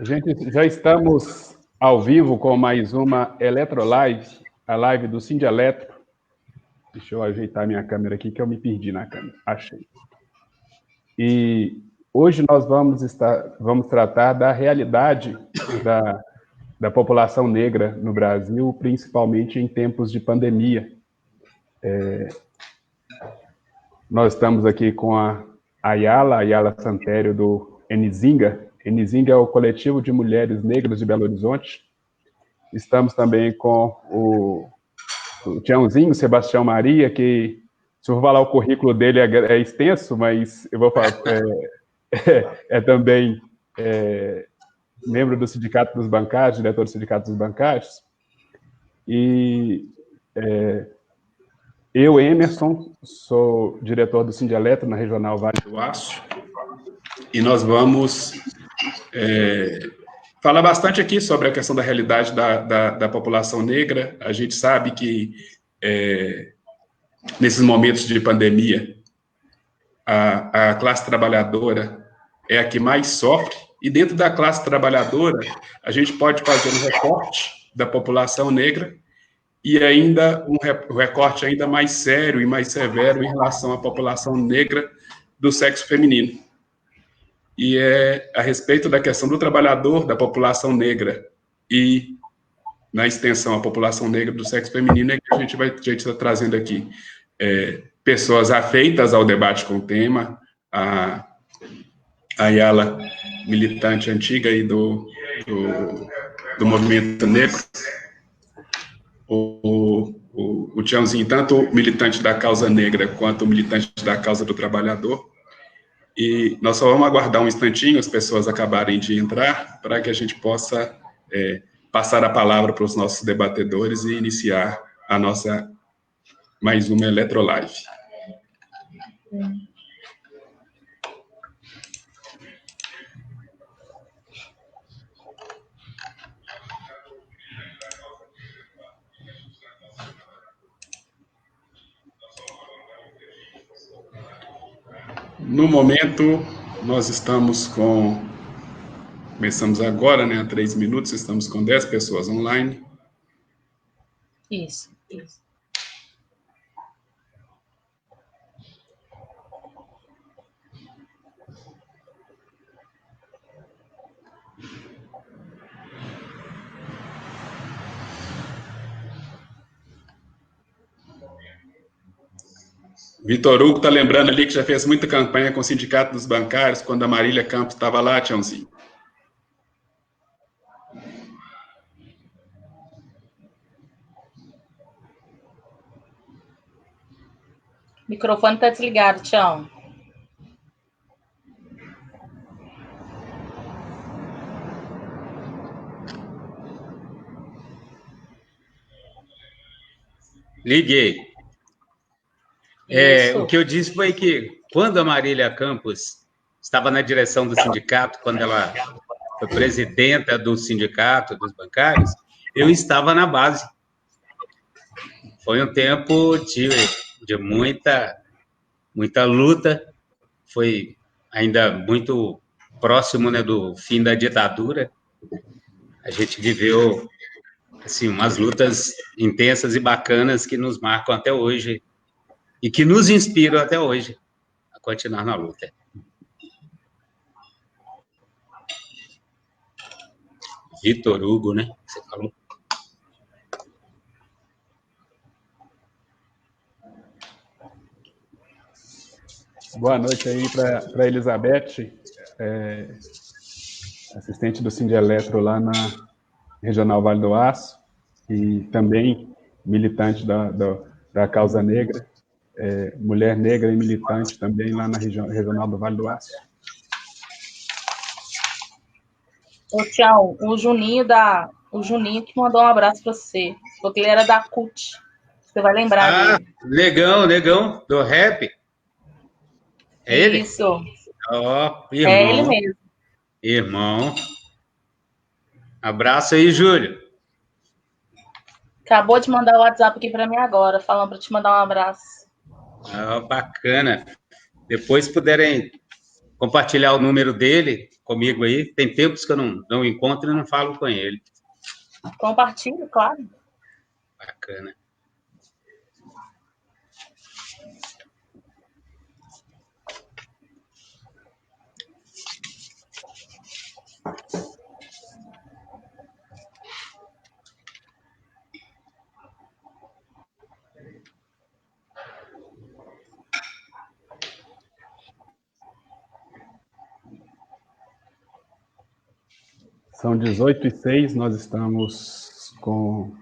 Gente, já estamos ao vivo com mais uma Eletrolive, a live do Cindy Eletro. Deixa eu ajeitar minha câmera aqui, que eu me perdi na câmera. Achei. E hoje nós vamos tratar da realidade da população negra no Brasil, principalmente em tempos de pandemia. Nós estamos aqui com a Ayala Santério, do Enizinga. Enizinga é o coletivo de mulheres negras de Belo Horizonte. Estamos também com o Tiãozinho, Sebastião Maria, que, se eu for falar o currículo dele, é extenso, mas eu vou falar, também membro do Sindicato dos Bancários, diretor do Sindicato dos Bancários. E eu, Emerson, sou diretor do Cindy Eletro na Regional Vale do Aço, e nós vamos falar bastante aqui sobre a questão da realidade da população negra. A gente sabe que, nesses momentos de pandemia, a classe trabalhadora é a que mais sofre, e dentro da classe trabalhadora, a gente pode fazer um recorte da população negra, e ainda um recorte ainda mais sério e mais severo em relação à população negra do sexo feminino. E é a respeito da questão do trabalhador, da população negra, e, na extensão, a população negra do sexo feminino, é que a gente está trazendo aqui pessoas afeitas ao debate com o tema, a Ayala, militante antiga aí do movimento negro, o Tiãozinho, tanto militante da causa negra quanto militante da causa do trabalhador. E nós só vamos aguardar um instantinho as pessoas acabarem de entrar para que a gente possa passar a palavra para os nossos debatedores e iniciar a nossa mais uma Eletrolive. No momento, nós estamos começamos agora, né, há 3 minutos, estamos com 10 pessoas online. Isso. Vitor Hugo está lembrando ali que já fez muita campanha com o Sindicato dos Bancários, quando a Marília Campos estava lá, Tiãozinho. O microfone está desligado, Tião. Liguei. O que eu disse foi que, quando a Marília Campos estava na direção do sindicato, quando ela foi presidenta do Sindicato dos Bancários, eu estava na base. Foi um tempo de muita luta, foi ainda muito próximo, né, do fim da ditadura. A gente viveu assim, umas lutas intensas e bacanas que nos marcam até hoje e que nos inspiram até hoje a continuar na luta. Vitor Hugo, né? Você falou. Boa noite aí para Elizabeth, assistente do Cindy Eletro lá na Regional Vale do Aço, e também militante da causa negra, mulher negra e militante também lá na Regional do Vale do Aço. Ô, Tião, o Juninho que mandou um abraço para você, porque ele era da CUT. Você vai lembrar dele. Negão, do rap. É ele? Isso. Ó, irmão. É ele mesmo. Irmão. Abraço aí, Júlio. Acabou de mandar o WhatsApp aqui para mim agora, falando para te mandar um abraço. Bacana. Depois puderem compartilhar o número dele comigo aí. Tem tempos que eu não encontro e não falo com ele. Compartilhe, claro. Bacana. São 18h06, nós estamos com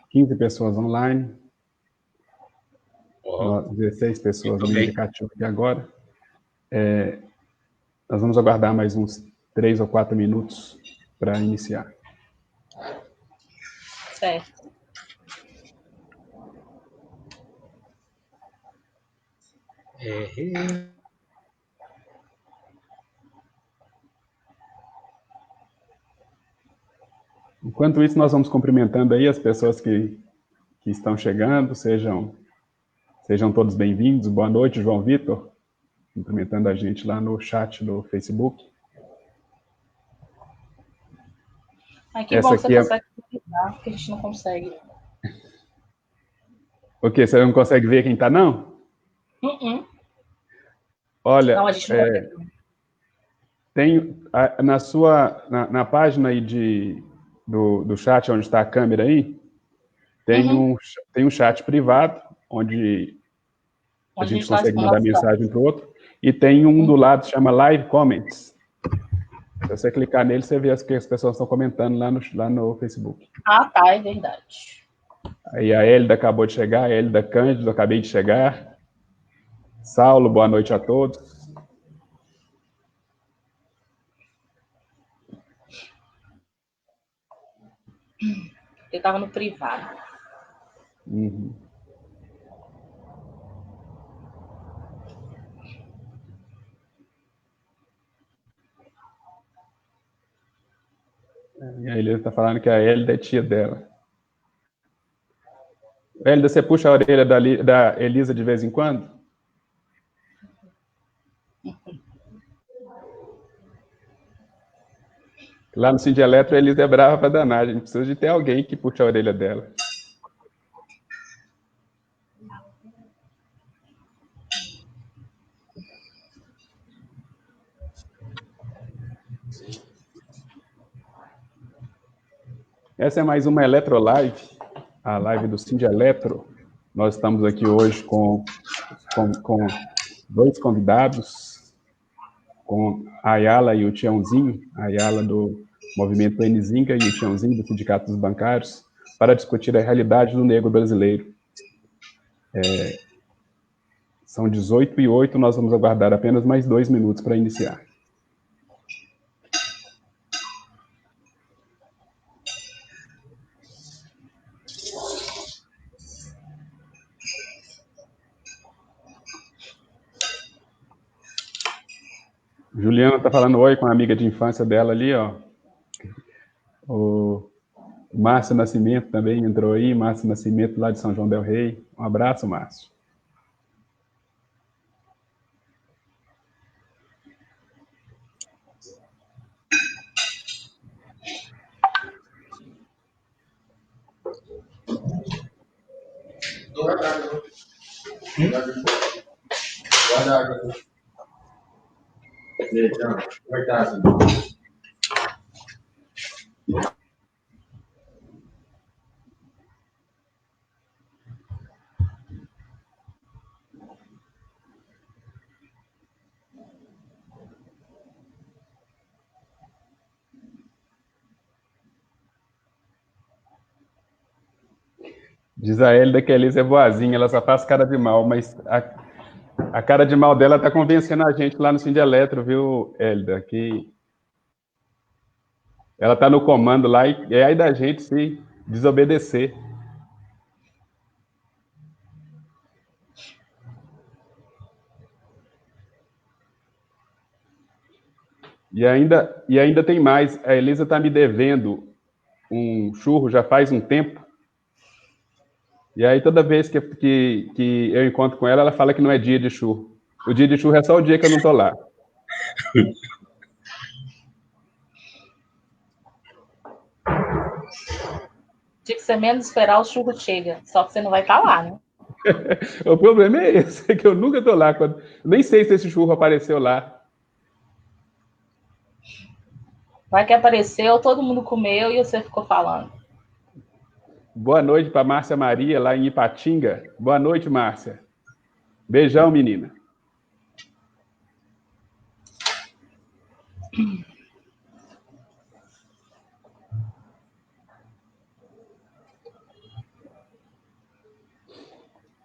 15 pessoas online, 16 pessoas no indicativo aqui agora. Nós vamos aguardar mais uns 3 ou 4 minutos para iniciar. Certo. Enquanto isso, nós vamos cumprimentando aí as pessoas que estão chegando. Sejam todos bem-vindos. Boa noite, João Vitor, cumprimentando a gente lá no chat do Facebook. Ai, que bom que você consegue cumprimentar, porque a gente não consegue. O quê? Você não consegue ver quem está, não? Olha, não, a gente não tem na página aí do chat, onde está a câmera aí, tem um chat privado, onde a gente consegue mandar mensagem para o outro, e tem um do lado que chama Live Comments. Se você clicar nele, você vê as que as pessoas estão comentando lá no Facebook. Ah, tá, é verdade. Aí a Hélida acabou de chegar, a Hélida Cândido, acabei de chegar. Saulo, boa noite a todos. Ele estava no privado. E aí ele está falando que a Hélida é tia dela. Hélida, você puxa a orelha da Elisa de vez em quando? Lá no Sindeletro, a Elisa é brava para danar. A gente precisa de ter alguém que puxe a orelha dela. Essa é mais uma Eletrolive, a live do Sindeletro. Nós estamos aqui hoje com 2 convidados, com a Ayala e o Tiãozinho, a Ayala do Movimento Nzinga e o Tiãozinho do Sindicato dos Bancários, para discutir a realidade do negro brasileiro. São 18h08, nós vamos aguardar apenas mais 2 minutos para iniciar. Juliana está falando oi com a amiga de infância dela ali, ó. O Márcio Nascimento também entrou aí, Márcio Nascimento lá de São João del Rei. Um abraço, Márcio. Diz a Hélida que a Elisa é boazinha, ela só faz cara de mal, mas a cara de mal dela está convencendo a gente lá no Sindeletro, viu, Hélida? Que ela está no comando lá e é aí da gente se desobedecer. E ainda tem mais, a Elisa está me devendo um churro já faz um tempo. E aí, toda vez que eu encontro com ela, ela fala que não é dia de churro. O dia de churro é só o dia que eu não estou lá. Tinha que ser menos esperar o churro chega. Só que você não vai estar lá, né? O problema é esse, é que eu nunca estou lá. Nem sei se esse churro apareceu lá. Vai que apareceu, todo mundo comeu e você ficou falando. Boa noite para Márcia Maria, lá em Ipatinga. Boa noite, Márcia. Beijão, menina.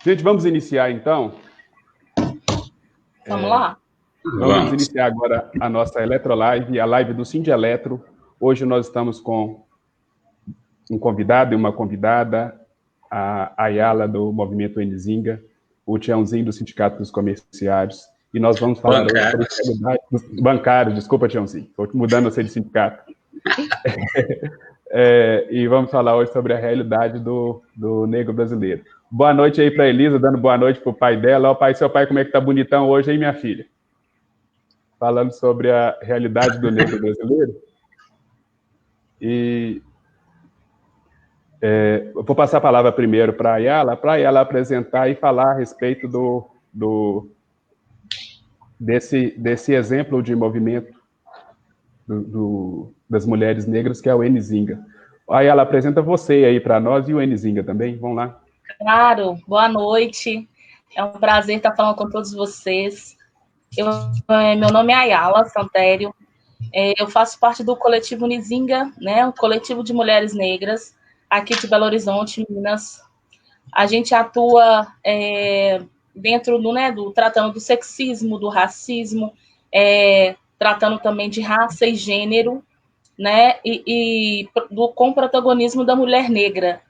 Gente, vamos iniciar, então? Vamos lá? Vamos iniciar agora a nossa Eletrolive, a live do Cindy Eletro. Hoje nós estamos com um convidado e uma convidada, a Ayala, do Movimento Enizinga, o Tiãozinho, do Sindicato dos Comerciários, e nós vamos falar hoje sobre a realidade dos bancários. Desculpa, Tiãozinho, estou mudando você de sindicato. E vamos falar hoje sobre a realidade do negro brasileiro. Boa noite aí para Elisa, dando boa noite para o pai dela. Ó, pai, seu pai, como é que tá bonitão hoje, hein, minha filha? Falando sobre a realidade do negro brasileiro. E eu vou passar a palavra primeiro para a Ayala apresentar e falar a respeito desse exemplo de movimento das mulheres negras, que é o Enizinga. Ayala, apresenta você aí para nós e o Enizinga também. Vamos lá. Claro, boa noite. É um prazer estar falando com todos vocês. Meu nome é Ayala Santério. Eu faço parte do coletivo Enizinga, né, um coletivo de mulheres negras aqui de Belo Horizonte, Minas. A gente atua dentro tratando do sexismo, do racismo, tratando também de raça e gênero, né, com o protagonismo da mulher negra,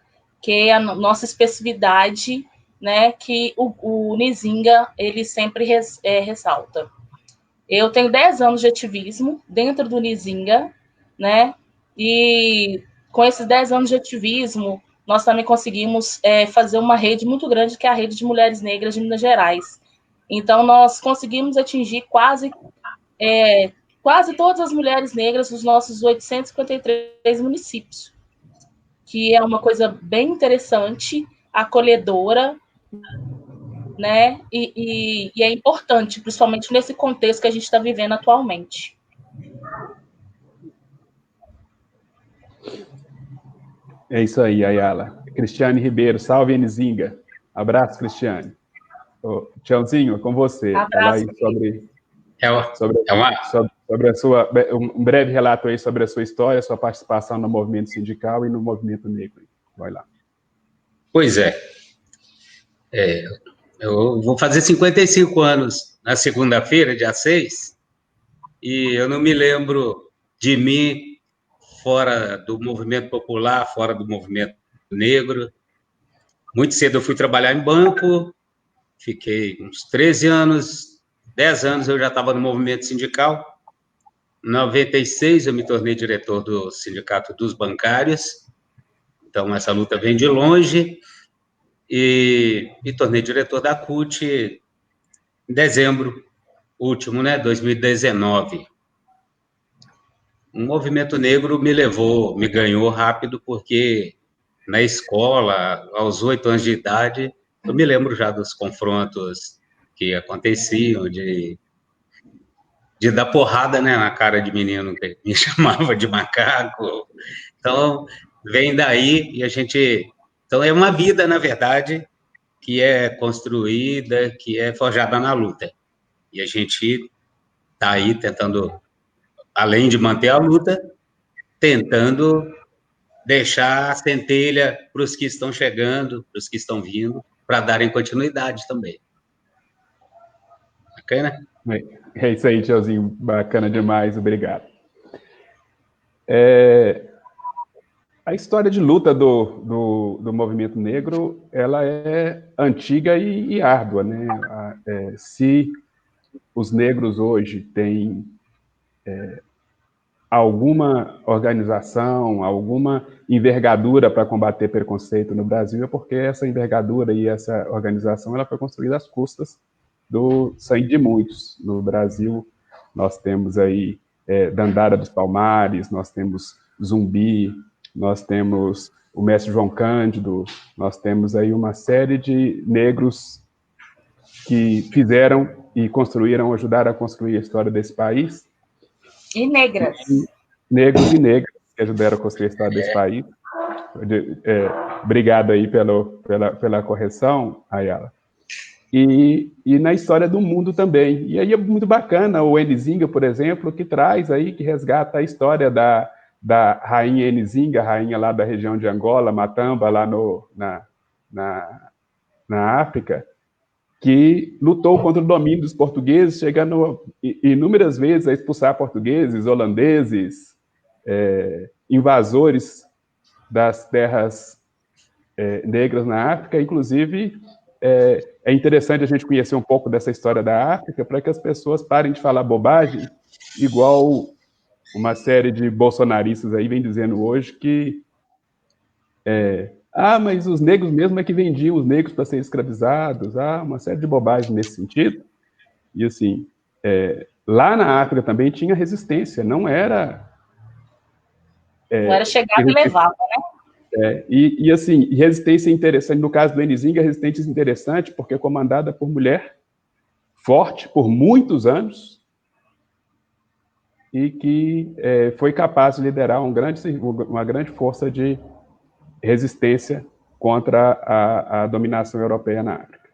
que é a nossa especificidade, né, que o Enizinga, ele sempre ressalta. Eu tenho 10 anos de ativismo dentro do Enizinga, né, e com esses 10 anos de ativismo, nós também conseguimos fazer uma rede muito grande, que é a Rede de Mulheres Negras de Minas Gerais. Então, nós conseguimos atingir quase todas as mulheres negras dos nossos 853 municípios, que é uma coisa bem interessante, acolhedora, né? E é importante, principalmente nesse contexto que a gente está vivendo atualmente. É isso aí, Ayala. Cristiane Ribeiro, salve, Enizinga. Abraço, Cristiane. Tiãozinho, é com você. Abraço. Sobre a sua, um breve relato aí sobre a sua história, sua participação no movimento sindical e no movimento negro. Vai lá. Pois é. Eu vou fazer 55 anos na segunda-feira, dia 6, e eu não me lembro de mim fora do movimento popular, fora do movimento negro. Muito cedo eu fui trabalhar em banco, fiquei uns 13 anos, 10 anos eu já estava no movimento sindical. Em 96 eu me tornei diretor do Sindicato dos Bancários, então essa luta vem de longe, e me tornei diretor da CUT em dezembro último, 2019. O movimento negro me ganhou rápido, porque na escola, aos 8 anos de idade, eu me lembro já dos confrontos que aconteciam, de dar porrada, na cara de menino que me chamava de macaco. Então, vem daí e a gente... Então, é uma vida, na verdade, que é construída, que é forjada na luta. E a gente está aí tentando, além de manter a luta, tentando deixar a centelha para os que estão chegando, para os que estão vindo, para darem continuidade também. Bacana? É isso aí, Tiãozinho. Bacana demais, obrigado. A história de luta do movimento negro, ela é antiga e árdua, né? Se os negros hoje têm alguma organização, alguma envergadura para combater preconceito no Brasil, é porque essa envergadura e essa organização ela foi construída às custas do sangue de muitos. No Brasil, nós temos aí Dandara dos Palmares, nós temos Zumbi, nós temos o mestre João Cândido, nós temos aí uma série de negros que fizeram e construíram, ajudaram a construir a história desse país. E negras. Negros e negras que ajudaram a construir a história desse país. Obrigado aí pela correção, Ayala. E na história do mundo também. E aí é muito bacana o Nzinga, por exemplo, que traz aí, que resgata a história da rainha Nzinga, rainha lá da região de Angola, Matamba, lá na África, que lutou contra o domínio dos portugueses, chegando inúmeras vezes a expulsar portugueses, holandeses, invasores das terras negras na África. Inclusive, é interessante a gente conhecer um pouco dessa história da África para que as pessoas parem de falar bobagem, igual uma série de bolsonaristas aí vem dizendo hoje que mas os negros mesmo é que vendiam os negros para serem escravizados, uma série de bobagens nesse sentido. E assim, lá na África também tinha resistência, não era... não era chegado e levava, né? E assim, resistência interessante, no caso do Nzinga, resistência interessante, porque é comandada por mulher, forte, por muitos anos, e que foi capaz de liderar uma grande força de resistência contra a dominação europeia na África.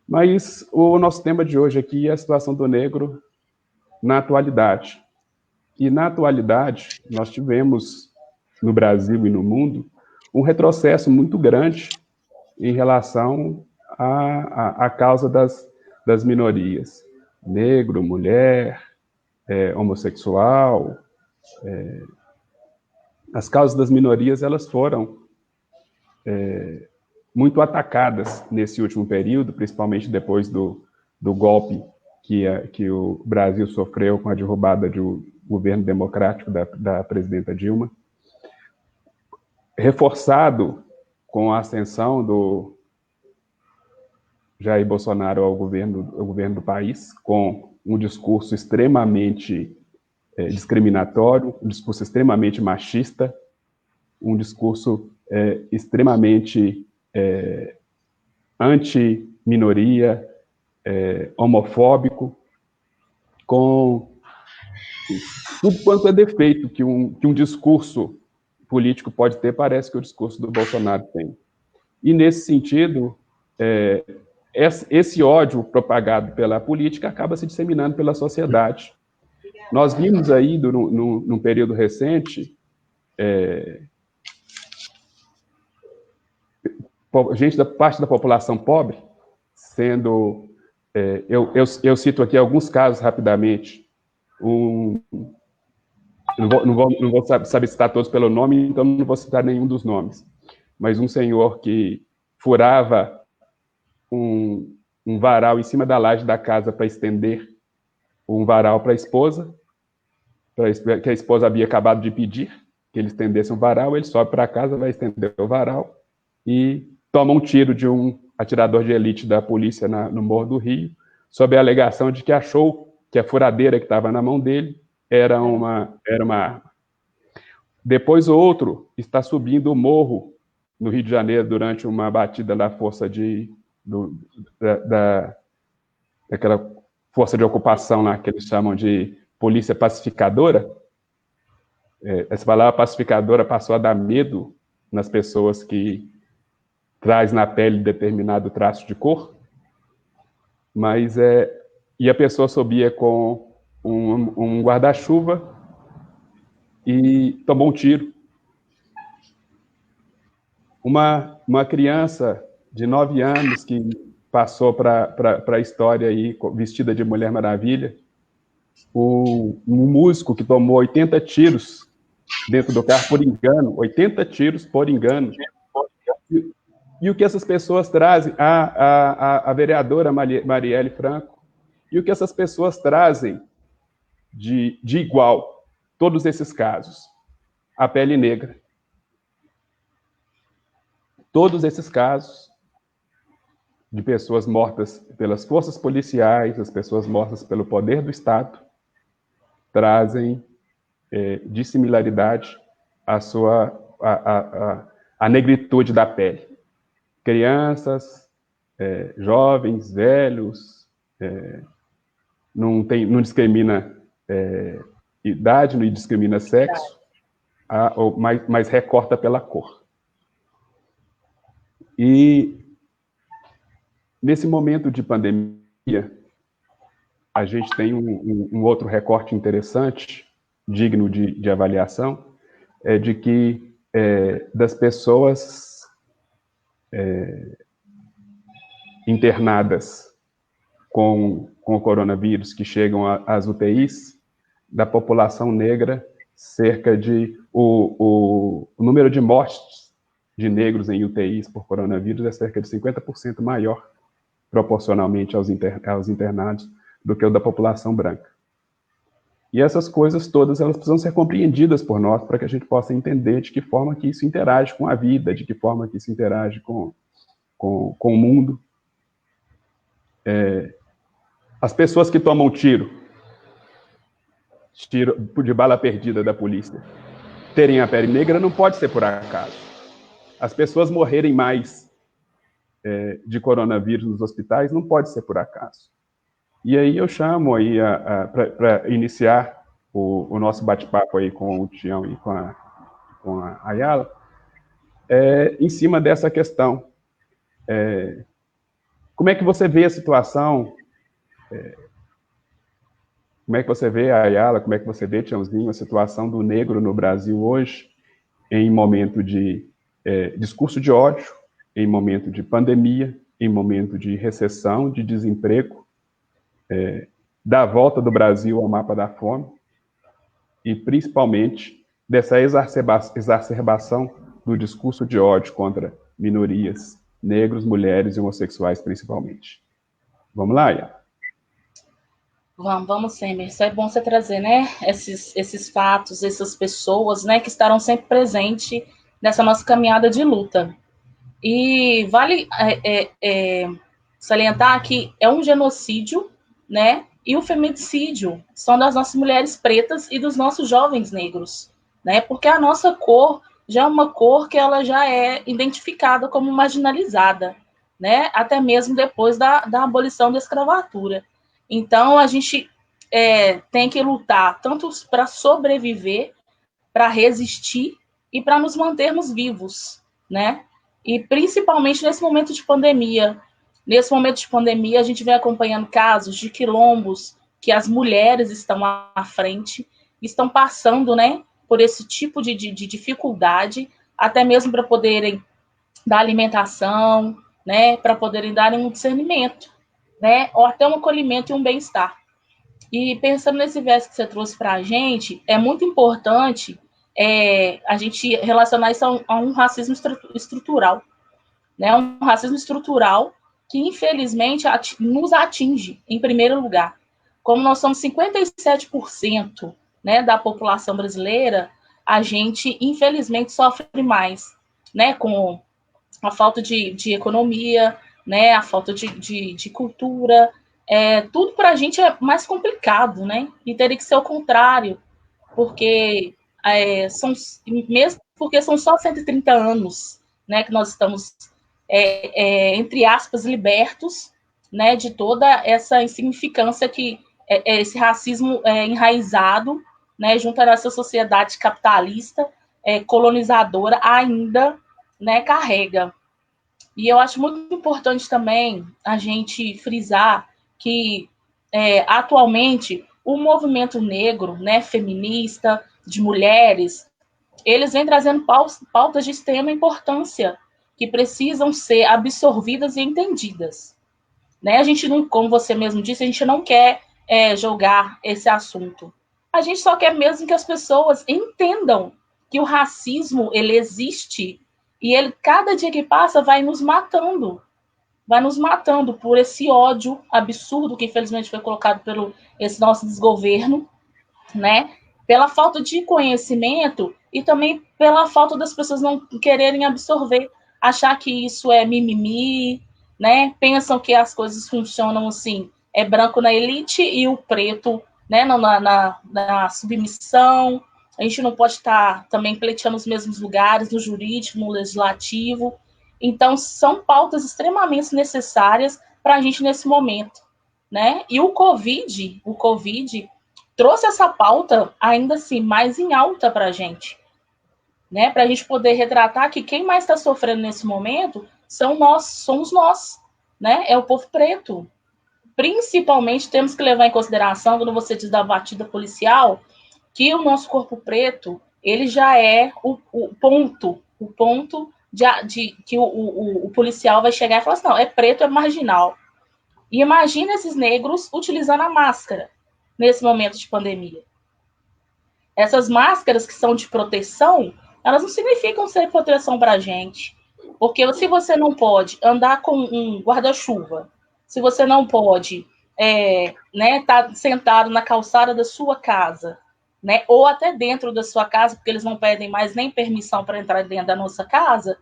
Mas o nosso tema de hoje aqui é a situação do negro na atualidade. E na atualidade, nós tivemos, no Brasil e no mundo, um retrocesso muito grande em relação à causa das minorias. Negro, mulher, homossexual. As causas das minorias, elas foram muito atacadas nesse último período, principalmente depois do golpe que o Brasil sofreu com a derrubada do governo democrático da presidenta Dilma, reforçado com a ascensão do Jair Bolsonaro ao governo do país, com um discurso extremamente discriminatório, um discurso extremamente machista, um discurso extremamente anti-minoria, homofóbico, com tudo quanto é defeito que um discurso político pode ter, parece que o discurso do Bolsonaro tem. E, nesse sentido, esse ódio propagado pela política acaba se disseminando pela sociedade. Nós vimos aí, num período recente, gente da parte da população pobre sendo... eu cito aqui alguns casos rapidamente. Não vou saber citar todos pelo nome, então não vou citar nenhum dos nomes. Mas um senhor que furava um varal em cima da laje da casa para estender um varal para a esposa, que a esposa havia acabado de pedir que ele estendesse um varal, ele sobe para casa, vai estender o varal e toma um tiro de um atirador de elite da polícia no Morro do Rio, sob a alegação de que achou que a furadeira que estava na mão dele era uma arma. Depois o outro está subindo o morro no Rio de Janeiro durante uma batida da força daquela força de ocupação lá que eles chamam de polícia pacificadora. Essa palavra pacificadora passou a dar medo nas pessoas que traz na pele determinado traço de cor, mas e a pessoa subia com um guarda-chuva e tomou um tiro. Uma criança de 9 anos que passou para a história aí, vestida de Mulher Maravilha, um músico que tomou 80 tiros dentro do carro por engano, 80 tiros por engano. E o que essas pessoas trazem, a vereadora Marielle Franco, e o que essas pessoas trazem de igual, todos esses casos, a pele negra. Todos esses casos de pessoas mortas pelas forças policiais, as pessoas mortas pelo poder do Estado, trazem dissimilaridade à negritude da pele. Crianças, jovens, velhos, não discrimina idade, não discrimina sexo, mas recorta pela cor. E nesse momento de pandemia, a gente tem um outro recorte interessante, digno de avaliação, de que das pessoas internadas com o coronavírus que chegam às UTIs, da população negra, cerca de o número de mortes de negros em UTIs por coronavírus é cerca de 50% maior, proporcionalmente aos internados, do que o da população branca. E essas coisas todas, elas precisam ser compreendidas por nós, para que a gente possa entender de que forma que isso interage com a vida, de que forma que isso interage com o mundo. As pessoas que tomam tiro de bala perdida da polícia, terem a pele negra não pode ser por acaso. As pessoas morrerem mais de coronavírus nos hospitais não pode ser por acaso. E aí eu chamo aí para iniciar o nosso bate-papo aí com o Tião e com a Ayala, em cima dessa questão. Como é que você vê a situação? Como é que você vê, Ayala, como é que você vê, Tiãozinho, a situação do negro no Brasil hoje, em momento de discurso de ódio, em momento de pandemia, em momento de recessão, de desemprego, da volta do Brasil ao mapa da fome, e principalmente dessa exacerbação do discurso de ódio contra minorias, negros, mulheres e homossexuais, principalmente. Vamos lá, Ayala? Vamos sim, isso é bom você trazer, né, esses fatos, essas pessoas, né, que estarão sempre presentes nessa nossa caminhada de luta. E vale salientar que é um genocídio, né, e o feminicídio são das nossas mulheres pretas e dos nossos jovens negros, né, porque a nossa cor já é uma cor que ela já é identificada como marginalizada, né, até mesmo depois da abolição da escravatura. Então, a gente tem que lutar tanto para sobreviver, para resistir e para nos mantermos vivos, né? E principalmente nesse momento de pandemia. Nesse momento de pandemia, a gente vem acompanhando casos de quilombos que as mulheres estão à frente, estão passando, né, por esse tipo de dificuldade, até mesmo para poderem dar alimentação, né, para poderem dar um discernimento, né, ou até um acolhimento e um bem-estar. E pensando nesse verso que você trouxe para a gente, é muito importante a gente relacionar isso a um racismo estrutural, né, um racismo estrutural que, infelizmente, nos atinge, em primeiro lugar. Como nós somos 57%, né, da população brasileira, a gente, infelizmente, sofre mais, né, com a falta de economia, né, a falta de cultura, tudo para a gente é mais complicado, né, e teria que ser o contrário, porque mesmo porque são só 130 anos, né, que nós estamos, entre aspas, libertos, né, de toda essa insignificância que esse racismo enraizado, né, junto a essa sociedade capitalista, colonizadora, ainda, né, carrega. E eu acho muito importante também a gente frisar que, atualmente, o movimento negro, né, feminista, de mulheres, eles vêm trazendo pautas de extrema importância, que precisam ser absorvidas e entendidas. Né? A gente não, como você mesmo disse, a gente não quer jogar esse assunto. A gente só quer mesmo que as pessoas entendam que o racismo, ele existe, e ele, cada dia que passa, vai nos matando por esse ódio absurdo que, infelizmente, foi colocado pelo esse nosso desgoverno, né? Pela falta de conhecimento e também pela falta das pessoas não quererem absorver, achar que isso é mimimi, né? Pensam que as coisas funcionam assim, é branco na elite e o preto né, na submissão, a gente não pode estar também pleiteando os mesmos lugares, no jurídico, no legislativo. Então, são pautas extremamente necessárias para a gente nesse momento, né? E o Covid trouxe essa pauta ainda assim mais em alta para a gente, né? Para a gente poder retratar que quem mais está sofrendo nesse momento somos nós, né? É o povo preto. Principalmente temos que levar em consideração, quando você diz da batida policial, que o nosso corpo preto, ele já é o ponto de que o policial vai chegar e falar assim, não, é preto, é marginal. E imagina esses negros utilizando a máscara nesse momento de pandemia. Essas máscaras que são de proteção, elas não significam ser proteção para a gente. Porque se você não pode andar com um guarda-chuva, se você não pode tá sentado na calçada da sua casa, né, ou até dentro da sua casa, porque eles não pedem mais nem permissão para entrar dentro da nossa casa,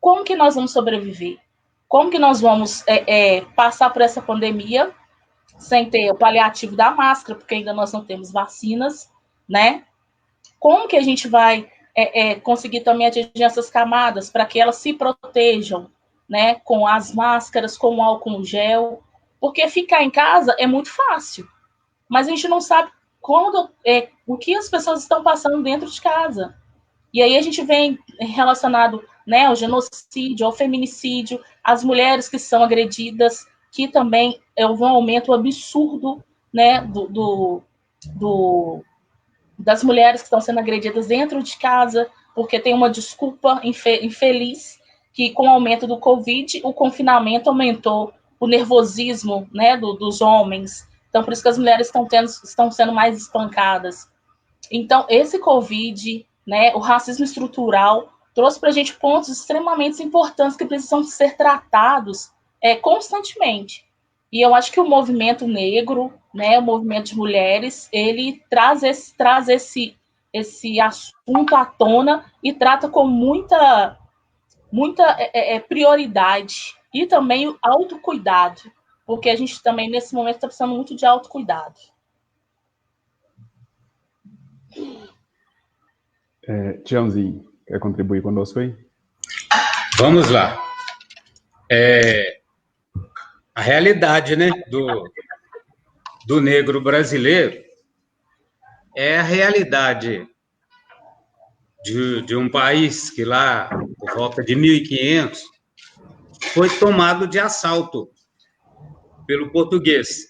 como que nós vamos sobreviver? Como que nós vamos passar por essa pandemia sem ter o paliativo da máscara, porque ainda nós não temos vacinas, né? Como que a gente vai conseguir também atingir essas camadas para que elas se protejam, né, com as máscaras, com o álcool gel? Porque ficar em casa é muito fácil, mas a gente não sabe o que as pessoas estão passando dentro de casa. E aí a gente vem relacionado, né, ao genocídio, ao feminicídio, às mulheres que são agredidas, que também houve um aumento absurdo, né, das mulheres que estão sendo agredidas dentro de casa, porque tem uma desculpa infeliz, que com o aumento do Covid, o confinamento aumentou o nervosismo, né, dos homens. Então, por isso que as mulheres estão sendo mais espancadas. Então, esse Covid, né, o racismo estrutural, trouxe para a gente pontos extremamente importantes que precisam ser tratados constantemente. E eu acho que o movimento negro, né, o movimento de mulheres, ele traz esse assunto à tona e trata com muita prioridade. E também o autocuidado, porque a gente também, nesse momento, está precisando muito de autocuidado. Tiãozinho, quer contribuir conosco aí? Vamos lá. A realidade, né, do negro brasileiro é a realidade de um país que lá, por volta de 1500, foi tomado de assalto pelo português.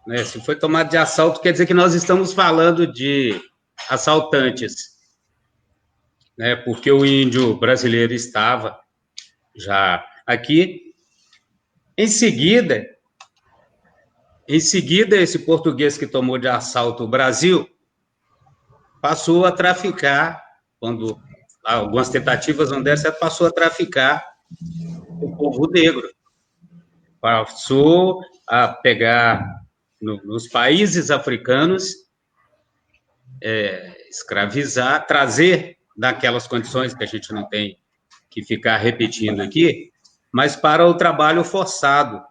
Né? Se foi tomado de assalto, quer dizer que nós estamos falando de assaltantes, né? Porque o índio brasileiro estava já aqui. Em seguida, esse português que tomou de assalto o Brasil passou a traficar, quando algumas tentativas não deram certo, passou a traficar o povo negro. Passou a pegar nos países africanos, escravizar, trazer naquelas condições que a gente não tem que ficar repetindo aqui, mas para o trabalho forçado,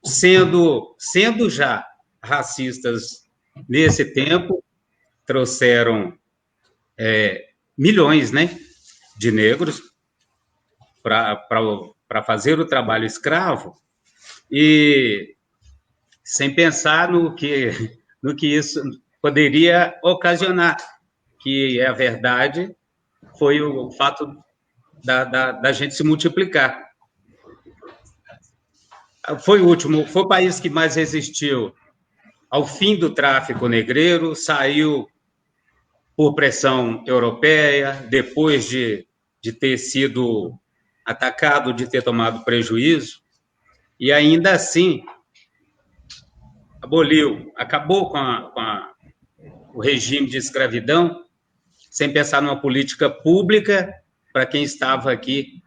sendo já racistas nesse tempo, trouxeram milhões, né, de negros para fazer o trabalho escravo, e sem pensar no que isso poderia ocasionar, que a verdade foi o fato da gente se multiplicar. Foi o país que mais resistiu ao fim do tráfico negreiro, saiu por pressão europeia, depois de ter sido atacado, de ter tomado prejuízo, e ainda assim acabou com o regime de escravidão, sem pensar numa política pública para quem estava aqui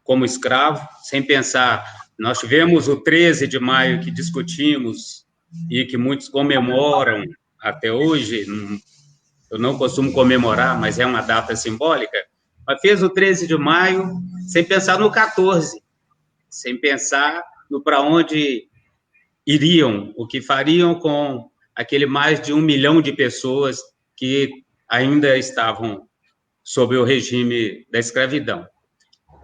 como escravo, sem pensar. Nós tivemos o 13 de maio que discutimos e que muitos comemoram até hoje. Eu não costumo comemorar, mas é uma data simbólica. Mas fez o 13 de maio sem pensar no 14, sem pensar no para onde o que fariam com aquele mais de 1 milhão de pessoas que ainda estavam sob o regime da escravidão.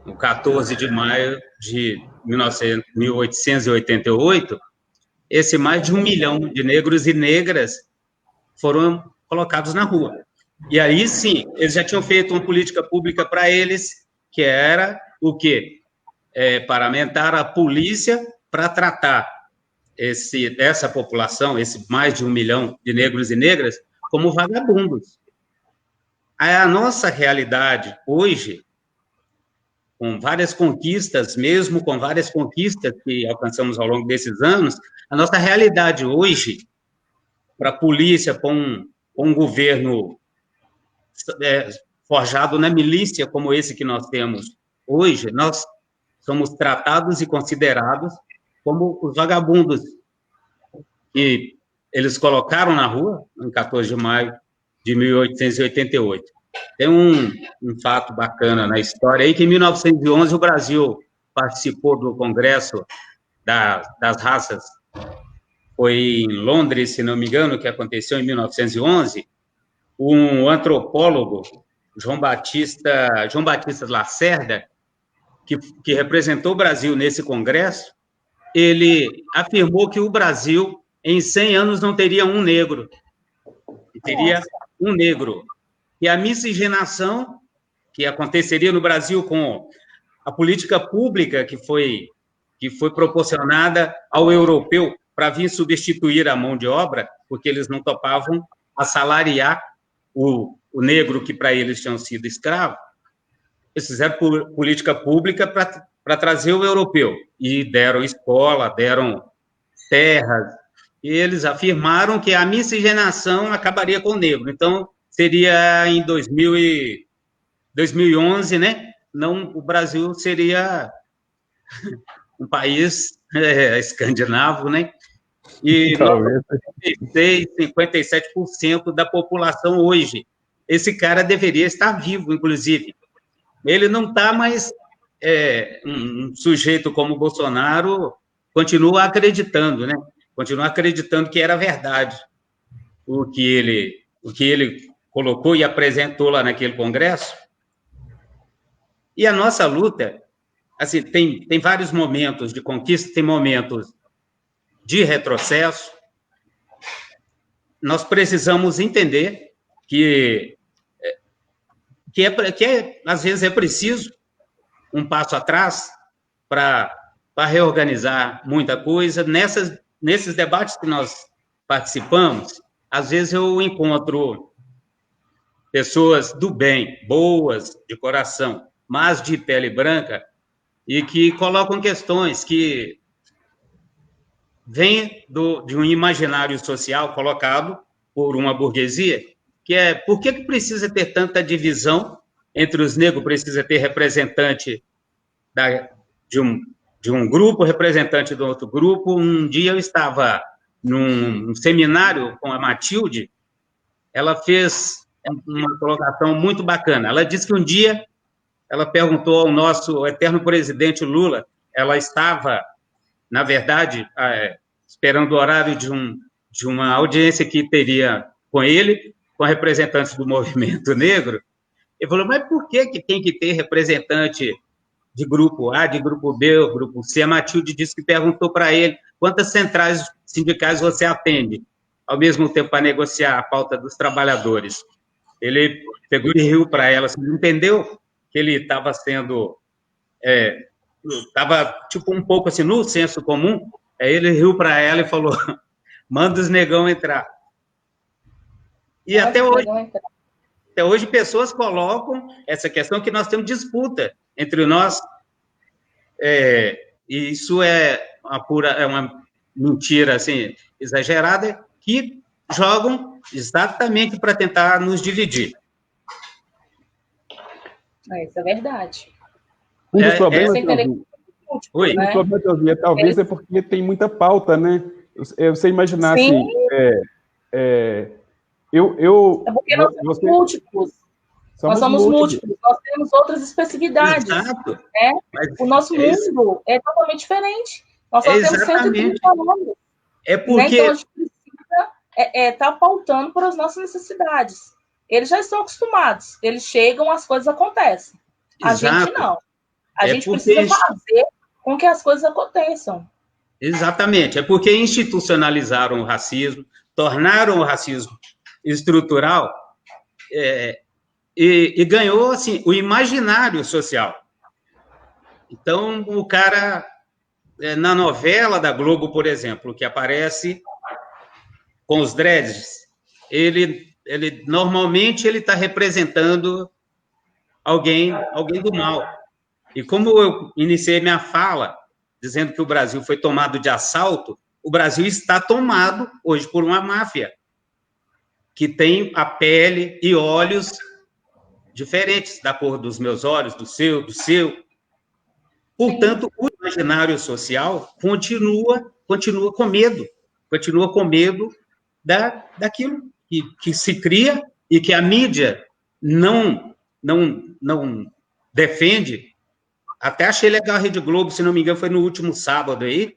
No 14 de maio de 1888, esse mais de 1 milhão de negros e negras foram colocados na rua. E aí, sim, eles já tinham feito uma política pública para eles, que era o quê? Paramentar a polícia para tratar essa população, esse mais de 1 milhão de negros e negras, como vagabundos. A nossa realidade hoje, com várias conquistas, mesmo com várias conquistas que alcançamos ao longo desses anos, a nossa realidade hoje, para a polícia, para um governo forjado na milícia como esse que nós temos hoje, nós somos tratados e considerados como os vagabundos que eles colocaram na rua, em 14 de maio de 1888. Tem um fato bacana na história aí, que em 1911 o Brasil participou do Congresso das Raças, foi em Londres, se não me engano, que aconteceu em 1911, um antropólogo, João Batista Lacerda, que representou o Brasil nesse congresso, ele afirmou que o Brasil, em 100 anos, não teria um negro. Teria um negro. E a miscigenação que aconteceria no Brasil com a política pública que foi proporcionada ao europeu para vir substituir a mão de obra, porque eles não topavam assalariar o negro que para eles tinham sido escravo. Eles fizeram política pública para trazer o europeu, e deram escola, deram terras, e eles afirmaram que a miscigenação acabaria com o negro. Então, seria em 2011, né? Não, o Brasil seria um país escandinavo, né? E 57% da população hoje. Esse cara deveria estar vivo, inclusive. Ele não está mais... um sujeito como o Bolsonaro continua acreditando, né? Continua acreditando que era verdade o que ele colocou e apresentou lá naquele congresso. E a nossa luta, assim, tem vários momentos de conquista, tem momentos de retrocesso. Nós precisamos entender que às vezes é preciso um passo atrás para reorganizar muita coisa. Nesses debates que nós participamos, às vezes eu encontro pessoas do bem, boas, de coração, mas de pele branca, e que colocam questões que vêm de um imaginário social colocado por uma burguesia, que é: por que precisa ter tanta divisão entre os negros? Precisa ter representante de um grupo, representante do outro grupo. Um dia eu estava num seminário com a Matilde, ela fez uma colocação muito bacana. Ela disse que um dia ela perguntou ao nosso eterno presidente Lula, ela estava, na verdade, esperando o horário de uma audiência que teria com ele, com representantes do movimento negro. Ele falou: mas por que tem que ter representante de grupo A, de grupo B, ou grupo C? A Matilde disse que perguntou para ele: quantas centrais sindicais você atende ao mesmo tempo para negociar a pauta dos trabalhadores? Ele pegou e riu para ela, assim, entendeu que ele estava sendo... estava, tipo, um pouco assim, no senso comum. Aí ele riu para ela e falou: manda os negão entrar. E até hoje pessoas colocam essa questão que nós temos disputa entre nós, e isso é uma mentira assim, exagerada, que jogam exatamente para tentar nos dividir. Isso é verdade. Um dos problemas, talvez, é porque tem muita pauta, né? Você imaginar assim... É porque nós somos múltiplos. Nós somos múltiplos. Nós temos outras especificidades. Exato. O nosso mundo é totalmente diferente. Nós só temos 130 anos. É porque... Então, a gente precisa estar pautando para as nossas necessidades. Eles já estão acostumados. Eles chegam, as coisas acontecem. A gente não. A gente precisa fazer com que as coisas aconteçam. Exatamente. É porque institucionalizaram o racismo, tornaram o racismo estrutural e ganhou assim, o imaginário social. Então, o cara, na novela da Globo, por exemplo, que aparece com os dreads, ele normalmente ele está representando alguém do mal. E como eu iniciei minha fala dizendo que o Brasil foi tomado de assalto, o Brasil está tomado hoje por uma máfia que tem a pele e olhos diferentes da cor dos meus olhos, do seu. Portanto, o imaginário social continua com medo daquilo que se cria e que a mídia não defende. Até achei legal a Rede Globo, se não me engano, foi no último sábado aí,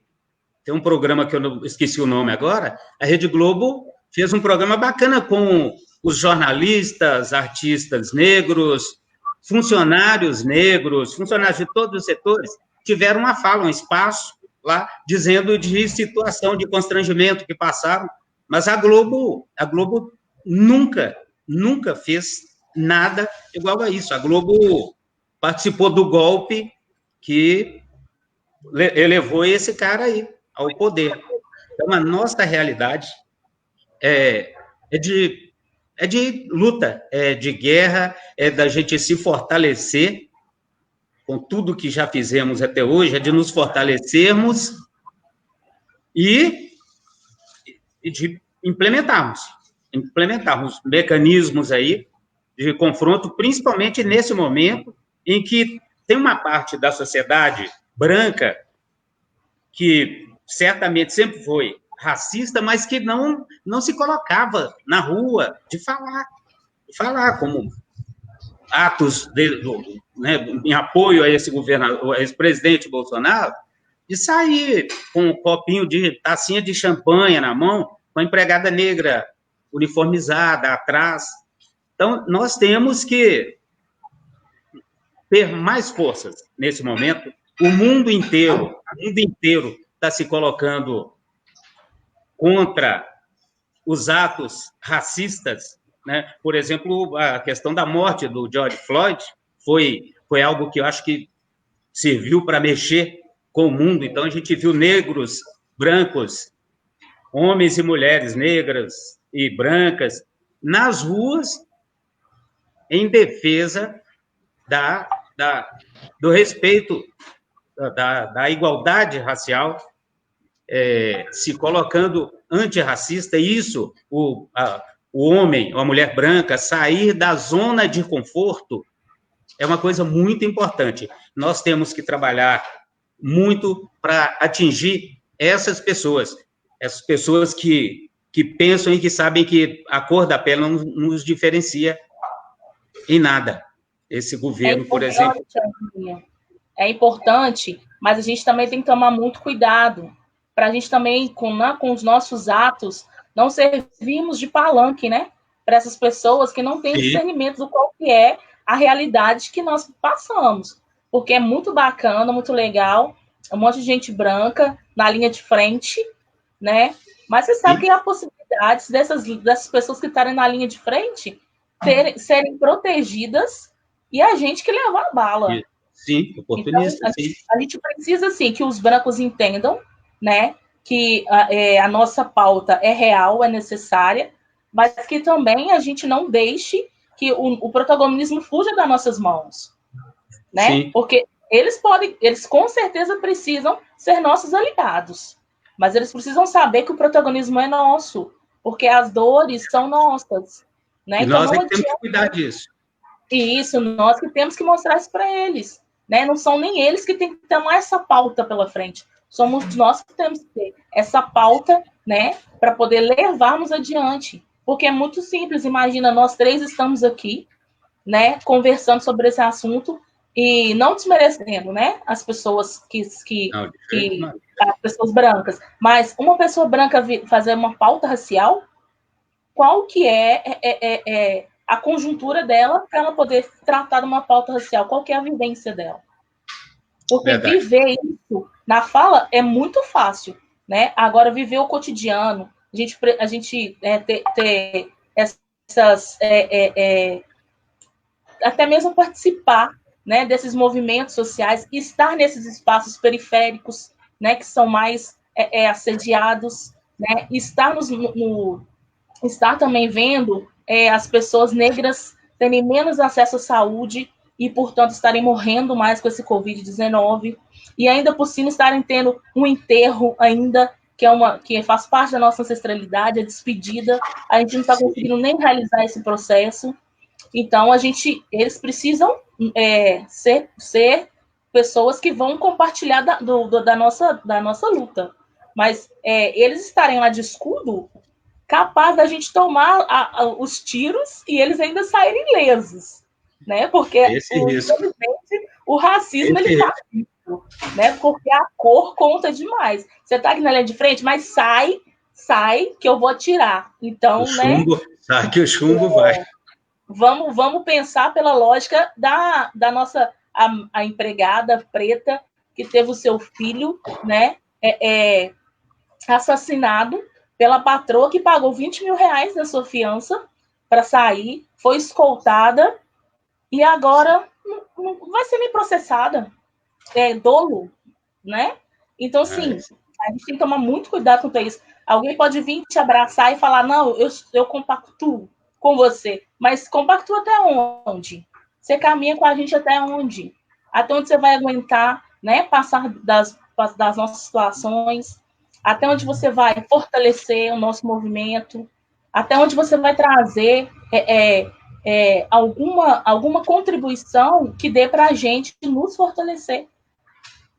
tem um programa que eu não esqueci o nome agora, a Rede Globo fez um programa bacana com os jornalistas, artistas negros, funcionários negros, funcionários de todos os setores, tiveram uma fala, um espaço lá, dizendo de situação de constrangimento que passaram, mas a Globo nunca fez nada igual a isso. A Globo participou do golpe que elevou esse cara aí ao poder. Então, a nossa realidade é de luta, é de guerra, é da gente se fortalecer com tudo que já fizemos até hoje, é de nos fortalecermos e de implementarmos mecanismos aí de confronto, principalmente nesse momento em que tem uma parte da sociedade branca que certamente sempre foi racista, mas que não se colocava na rua de falar como atos em apoio a esse governador, a esse presidente Bolsonaro, de sair com um copinho de tacinha de champanhe na mão, com a empregada negra uniformizada atrás. Então, nós temos que ter mais forças nesse momento. O mundo inteiro está se colocando contra os atos racistas, né? Por exemplo, a questão da morte do George Floyd foi algo que eu acho que serviu para mexer com o mundo. Então, a gente viu negros, brancos, homens e mulheres negras e brancas nas ruas em defesa do respeito, da igualdade racial, se colocando antirracista. Isso, o homem ou a mulher branca sair da zona de conforto é uma coisa muito importante. Nós temos que trabalhar muito para atingir essas pessoas que pensam e que sabem que a cor da pele não nos diferencia em nada. Esse governo, por exemplo... É importante, mas a gente também tem que tomar muito cuidado para a gente também, com os nossos atos, não servirmos de palanque, né? Para essas pessoas que não têm discernimento do qual que é a realidade que nós passamos. Porque é muito bacana, muito legal, um monte de gente branca na linha de frente, né? Mas você sabe que há possibilidades dessas pessoas que estarem na linha de frente serem protegidas e a gente que levar a bala. Sim, oportunista. Então, a gente precisa, assim, que os brancos entendam, né, que a nossa pauta é real, é necessária, mas que também a gente não deixe que o protagonismo fuja das nossas mãos, né? Sim. Porque eles com certeza precisam ser nossos aliados, mas eles precisam saber que o protagonismo é nosso, porque as dores são nossas, né? E então, nós temos que cuidar disso. E isso, nós que temos que mostrar isso para eles, né? Não são nem eles que têm que tomar essa pauta pela frente, somos nós que temos que ter essa pauta, né, para poder levarmos adiante, porque é muito simples. Imagina, nós três estamos aqui, né, conversando sobre esse assunto, E não desmerecendo, né, as pessoas as pessoas brancas, mas uma pessoa branca fazer uma pauta racial, qual que é a conjuntura dela para ela poder tratar de uma pauta racial? Qual que é a vivência dela? Porque viver isso na fala é muito fácil, né? Agora, viver o cotidiano, a gente ter essas... até mesmo participar, né, desses movimentos sociais, estar nesses espaços periféricos, né, que são mais assediados, né, estar também vendo as pessoas negras terem menos acesso à saúde e, portanto, estarem morrendo mais com esse Covid-19, e ainda por cima estarem tendo um enterro ainda, que faz parte da nossa ancestralidade, a despedida, a gente não está conseguindo nem realizar esse processo. Então, eles precisam ser pessoas que vão compartilhar da nossa luta. Mas eles estarem lá de escudo, capaz da gente tomar os tiros e eles ainda saírem ilesos, né? Porque, infelizmente, o racismo ele está vivo, né? Porque a cor conta demais. Você está aqui na linha de frente, mas sai, que eu vou atirar. Então, Sai que o chumbo vai. Vamos pensar pela lógica da nossa a empregada preta que teve o seu filho, né, assassinado pela patroa que pagou 20 mil reais da sua fiança para sair, foi escoltada e agora não vai ser nem processada. É dolo, né? Então, sim, a gente tem que tomar muito cuidado com isso. Alguém pode vir te abraçar e falar, não, eu compactuo com você, mas compactua até onde? Você caminha com a gente até onde? Até onde você vai aguentar, né, passar das nossas situações, até onde você vai fortalecer o nosso movimento, até onde você vai trazer alguma contribuição que dê para a gente nos fortalecer,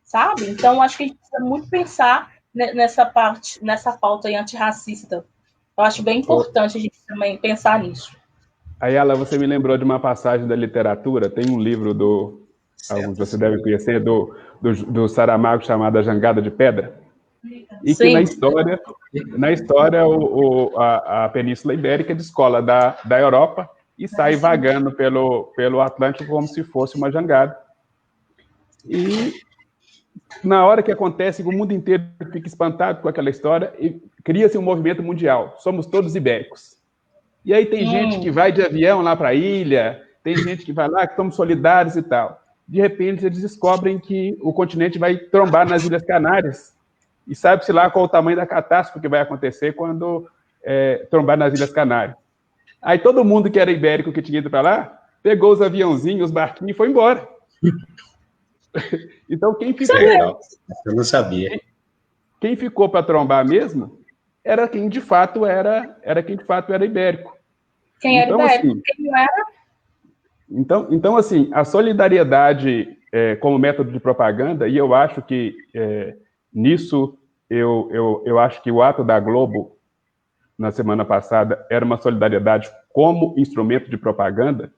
sabe? Então, acho que a gente precisa muito pensar nessa pauta aí antirracista. Eu acho bem importante a gente também pensar nisso. Ayala, você me lembrou de uma passagem da literatura, tem um livro alguns você deve conhecer, do Saramago, chamado A Jangada de Pedra, e que na história a Península Ibérica descola da Europa e sai vagando pelo Atlântico como se fosse uma jangada. E na hora que acontece, o mundo inteiro fica espantado com aquela história e cria-se um movimento mundial. Somos todos ibéricos. E aí tem gente que vai de avião lá para a ilha, tem gente que vai lá, que somos solidários e tal. De repente, eles descobrem que o continente vai trombar nas Ilhas Canárias. E sabe-se lá qual o tamanho da catástrofe que vai acontecer quando trombar nas Ilhas Canárias. Aí todo mundo que era ibérico, que tinha ido para lá, pegou os aviãozinhos, os barquinhos e foi embora. Então, quem ficou... Eu não sabia. Quem ficou para trombar mesmo era quem de fato era ibérico. Quem era ibérico, assim, quem não era... Então, assim, a solidariedade como método de propaganda, e eu acho que nisso, eu acho que o ato da Globo, na semana passada, era uma solidariedade como instrumento de propaganda,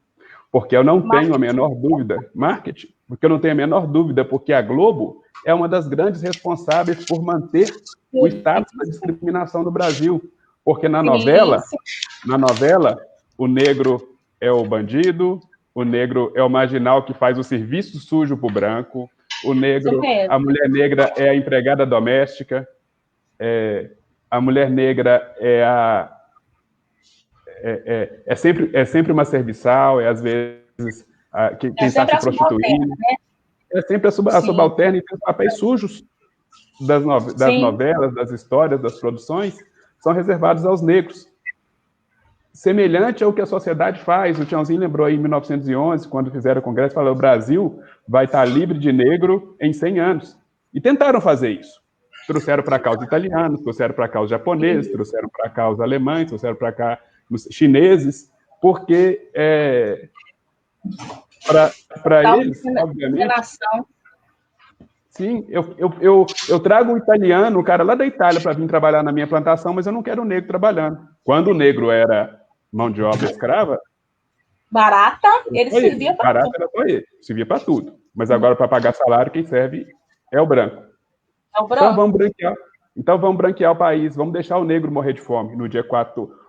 porque eu não tenho a menor dúvida, marketing, porque eu não tenho a menor dúvida, porque a Globo é uma das grandes responsáveis por manter o status da discriminação no Brasil, porque na novela, o negro é o bandido, o negro é o marginal que faz o serviço sujo para o branco, a mulher negra é a empregada doméstica, a mulher negra é sempre uma serviçal, às vezes quem está se prostituindo. Né? É sempre a subalterna e tem os papéis sujos das novelas, das histórias, das produções, são reservados aos negros. Semelhante ao que a sociedade faz. O Tiãozinho lembrou aí em 1911, quando fizeram o congresso, falou: o Brasil vai estar livre de negro em 100 anos. E tentaram fazer isso. Trouxeram para cá os italianos, trouxeram para cá os japoneses, trouxeram para cá os alemães, trouxeram para cá os chineses, porque para eles, obviamente... Sim, eu trago um italiano, o cara lá da Itália, para vir trabalhar na minha plantação, mas eu não quero um negro trabalhando. Quando o negro era mão de obra escrava, Barata, ele servia para tudo. Barata era só ele, servia para tudo. Mas agora, para pagar salário, quem serve é o branco. É o branco. Então vamos branquear o país, vamos deixar o negro morrer de fome no dia 4,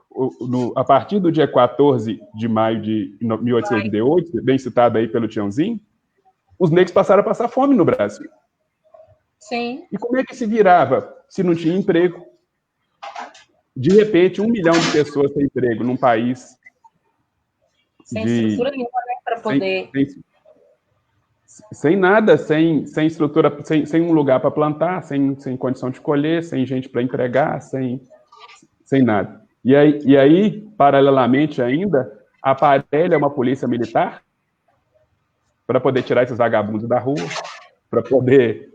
a partir do dia 14 de maio de 1888, bem citado aí pelo Tiãozinho, os negros passaram a passar fome no Brasil. Sim. E como é que se virava se não tinha emprego? De repente, 1 milhão de pessoas sem emprego num país sem estrutura nenhuma, né, para poder... Sem nada, sem estrutura, sem um lugar para plantar, sem condição de colher, sem gente para empregar, sem nada. E aí, paralelamente ainda, aparelha uma polícia militar para poder tirar esses vagabundos da rua, para poder...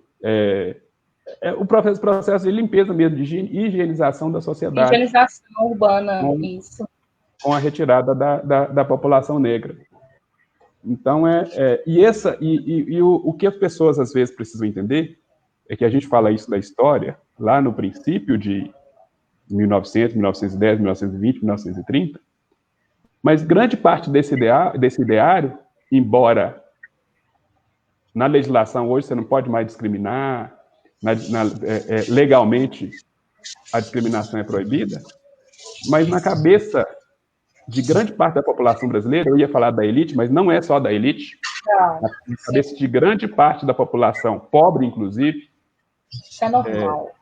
o processo de limpeza mesmo, de higienização da sociedade. Higienização urbana, isso. Com a retirada da população negra. Então, o que as pessoas, às vezes, precisam entender é que a gente fala isso da história lá no princípio de 1900, 1910, 1920, 1930, mas grande parte desse ideário, embora na legislação hoje você não pode mais discriminar, legalmente a discriminação é proibida, mas na cabeça de grande parte da população brasileira, eu ia falar da elite, mas não é só da elite, na cabeça de grande parte da população, pobre inclusive. Isso é normal.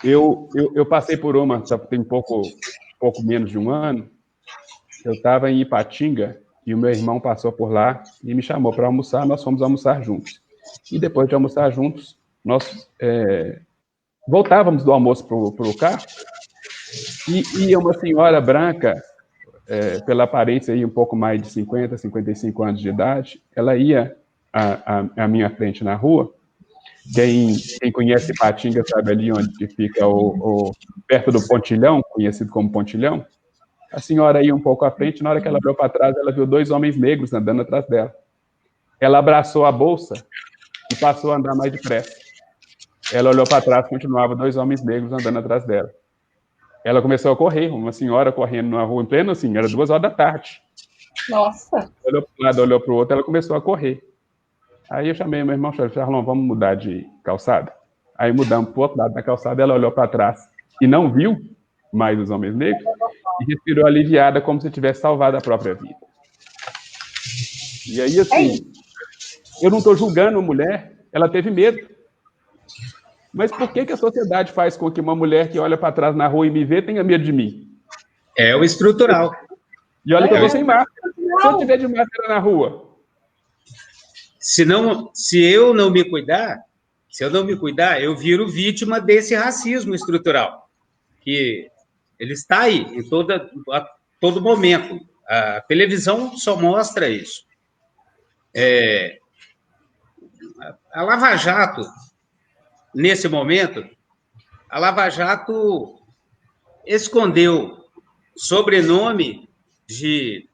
Eu passei por uma, tem pouco menos de um ano, eu estava em Ipatinga e o meu irmão passou por lá e me chamou para almoçar, nós fomos almoçar juntos. E depois de almoçar juntos, nós voltávamos do almoço para o carro e ia uma senhora branca, pela aparência aí um pouco mais de 50, 55 anos de idade, ela ia à minha frente na rua. Quem conhece Ipatinga sabe ali onde fica perto do Pontilhão, conhecido como Pontilhão. A senhora ia um pouco à frente, na hora que ela olhou para trás, ela viu 2 homens negros andando atrás dela. Ela abraçou a bolsa e passou a andar mais depressa. Ela olhou para trás, continuava 2 homens negros andando atrás dela. Ela começou a correr, uma senhora correndo na rua em pleno, assim, era 2 horas da tarde. Nossa! Olhou para um lado, olhou para o outro, ela começou a correr. Aí eu chamei meu irmão, falei, Charlon, vamos mudar de calçada? Aí mudamos para o outro lado da calçada, ela olhou para trás e não viu mais os homens negros e respirou aliviada, como se tivesse salvado a própria vida. E aí, assim, eu não estou julgando a mulher, ela teve medo. Mas por que a sociedade faz com que uma mulher que olha para trás na rua e me vê tenha medo de mim? É o estrutural. E olha que eu estou sem máscara. Se eu tiver de máscara na rua... Se eu não me cuidar, eu viro vítima desse racismo estrutural, que ele está aí a todo momento. A televisão só mostra isso. A Lava Jato, nesse momento, a Lava Jato escondeu sobrenome de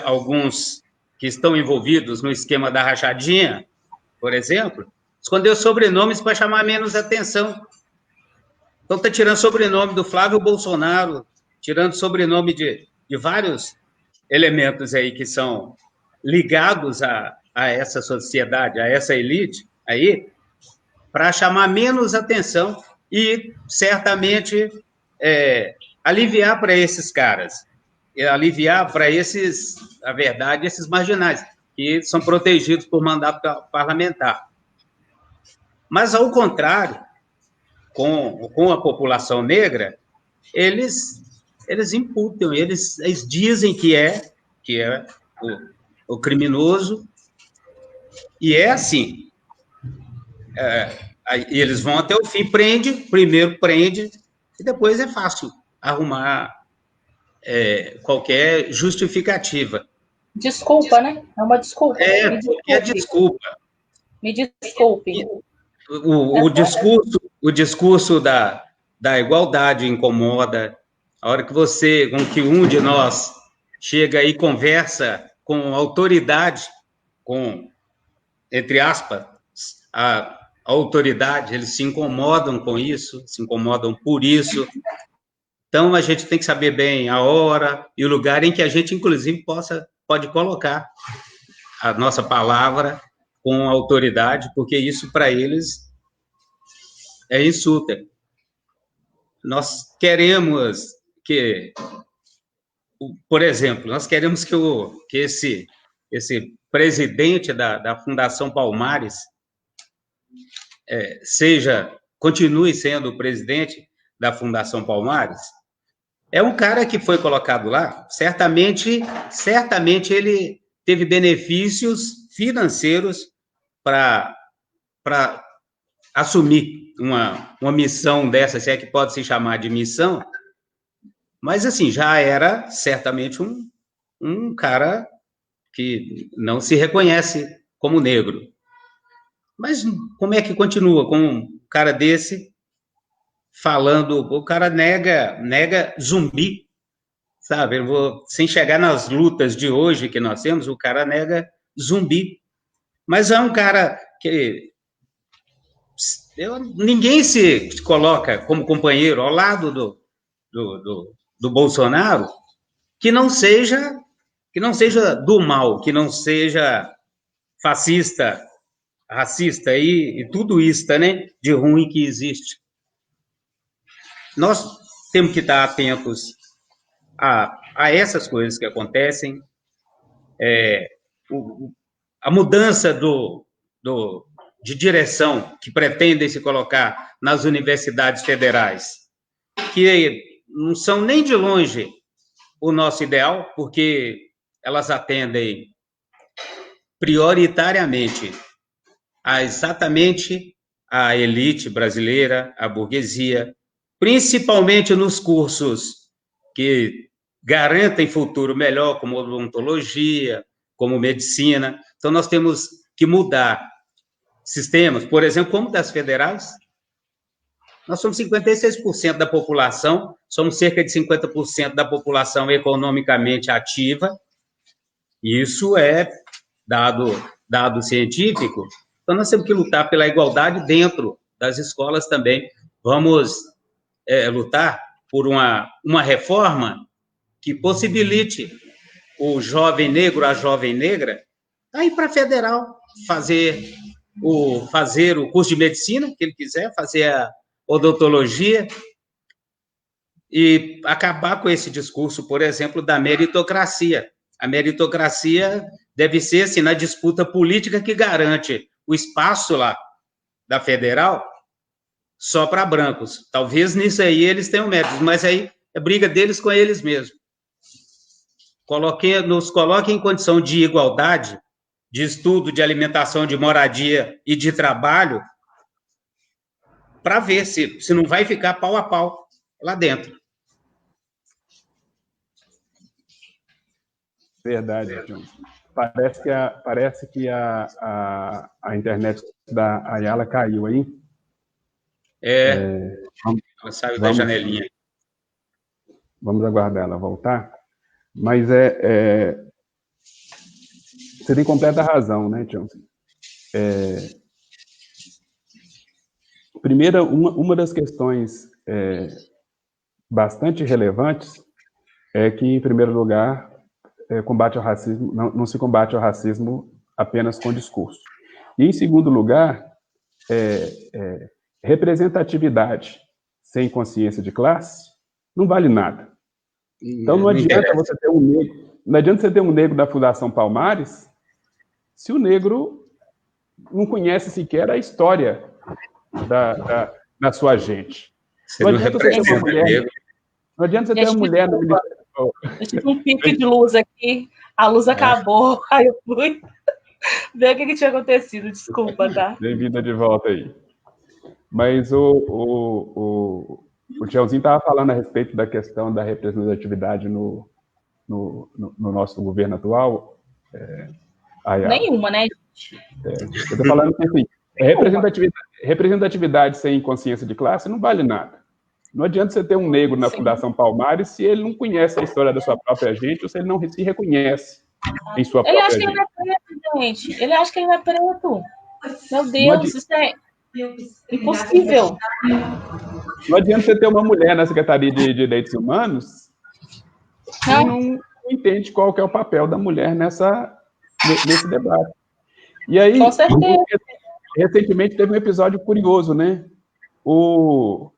alguns que estão envolvidos no esquema da rachadinha, por exemplo, escondeu sobrenomes para chamar menos atenção. Então, está tirando sobrenome do Flávio Bolsonaro, tirando sobrenome de vários elementos aí que são ligados a essa sociedade, a essa elite, aí, para chamar menos atenção e, certamente, aliviar para esses caras, aliviar para esses marginais, que são protegidos por mandato parlamentar. Mas, ao contrário, com a população negra, eles imputam, eles dizem que é o criminoso, e é assim. Eles vão até o fim, primeiro prende, e depois é fácil arrumar qualquer justificativa. Desculpa, né? É uma desculpa. Qualquer desculpa. Me desculpe. O discurso da igualdade incomoda. A hora que um de nós chega e conversa com autoridade, entre aspas, a autoridade, eles se incomodam com isso, se incomodam por isso. Então, a gente tem que saber bem a hora e o lugar em que a gente, inclusive, pode colocar a nossa palavra com autoridade, porque isso, para eles, é insulto. Nós queremos que, por exemplo, nós queremos que esse presidente da Fundação Palmares continue sendo o presidente da Fundação Palmares. É um cara que foi colocado lá, certamente ele teve benefícios financeiros para assumir uma missão dessa, se é que pode se chamar de missão, mas, assim, já era certamente um cara que não se reconhece como negro. Mas como é que continua com um cara desse falando, o cara nega zumbi, sabe? Sem chegar nas lutas de hoje que nós temos, o cara nega zumbi. Mas é um cara que ninguém se coloca como companheiro ao lado do Bolsonaro que não seja do mal, que não seja fascista, racista e tudo isso, né, de ruim que existe. Nós temos que estar atentos a essas coisas que acontecem, a mudança de direção que pretendem se colocar nas universidades federais, que não são nem de longe o nosso ideal, porque elas atendem prioritariamente exatamente a elite brasileira, a burguesia, principalmente nos cursos que garantem futuro melhor, como odontologia, como medicina. Então, nós temos que mudar sistemas, por exemplo, como das federais. Nós somos 56% da população, somos cerca de 50% da população economicamente ativa, isso é dado científico. Então, nós temos que lutar pela igualdade dentro das escolas também. Vamos lutar por uma reforma que possibilite o jovem negro, a jovem negra, ir para a federal, fazer o curso de medicina, que ele quiser, fazer a odontologia, e acabar com esse discurso, por exemplo, da meritocracia. A meritocracia deve ser, assim, na disputa política que garante o espaço lá da federal só para brancos. Talvez nisso aí eles tenham méritos, mas aí é briga deles com eles mesmos. Nos coloquem em condição de igualdade, de estudo, de alimentação, de moradia e de trabalho, para ver se não vai ficar pau a pau lá dentro. Verdade, John. Parece que a internet da Ayala caiu aí. Ela saiu da janelinha. Vamos aguardar ela voltar. Mas você tem completa razão, né, John? Primeiro, uma das questões bastante relevantes é que, em primeiro lugar, combate ao racismo, não se combate ao racismo apenas com discurso. E, em segundo lugar, representatividade sem consciência de classe não vale nada. Então, não adianta você ter um negro da Fundação Palmares se o negro não conhece sequer a história da sua gente. Não adianta você ter uma mulher. Não adianta você ter uma mulher no Ministério. Eu tive um pique de luz aqui, a luz acabou, aí eu fui ver o que tinha acontecido, desculpa, tá? Bem-vinda de volta aí. Mas o Tiãozinho estava falando a respeito da questão da representatividade no nosso governo atual. Nenhuma, né? Eu estou falando que, assim, representatividade sem consciência de classe não vale nada. Não adianta você ter um negro na Fundação Palmares se ele não conhece a história da sua própria gente ou se ele não se reconhece em sua própria gente. Ele acha que ele não é preto, gente. Ele acha que ele não é preto. Meu Deus, isso é impossível. Não adianta você ter uma mulher na Secretaria de Direitos Humanos que não entende qual que é o papel da mulher nesse debate. E aí, Com certeza. recentemente teve um episódio curioso, né? O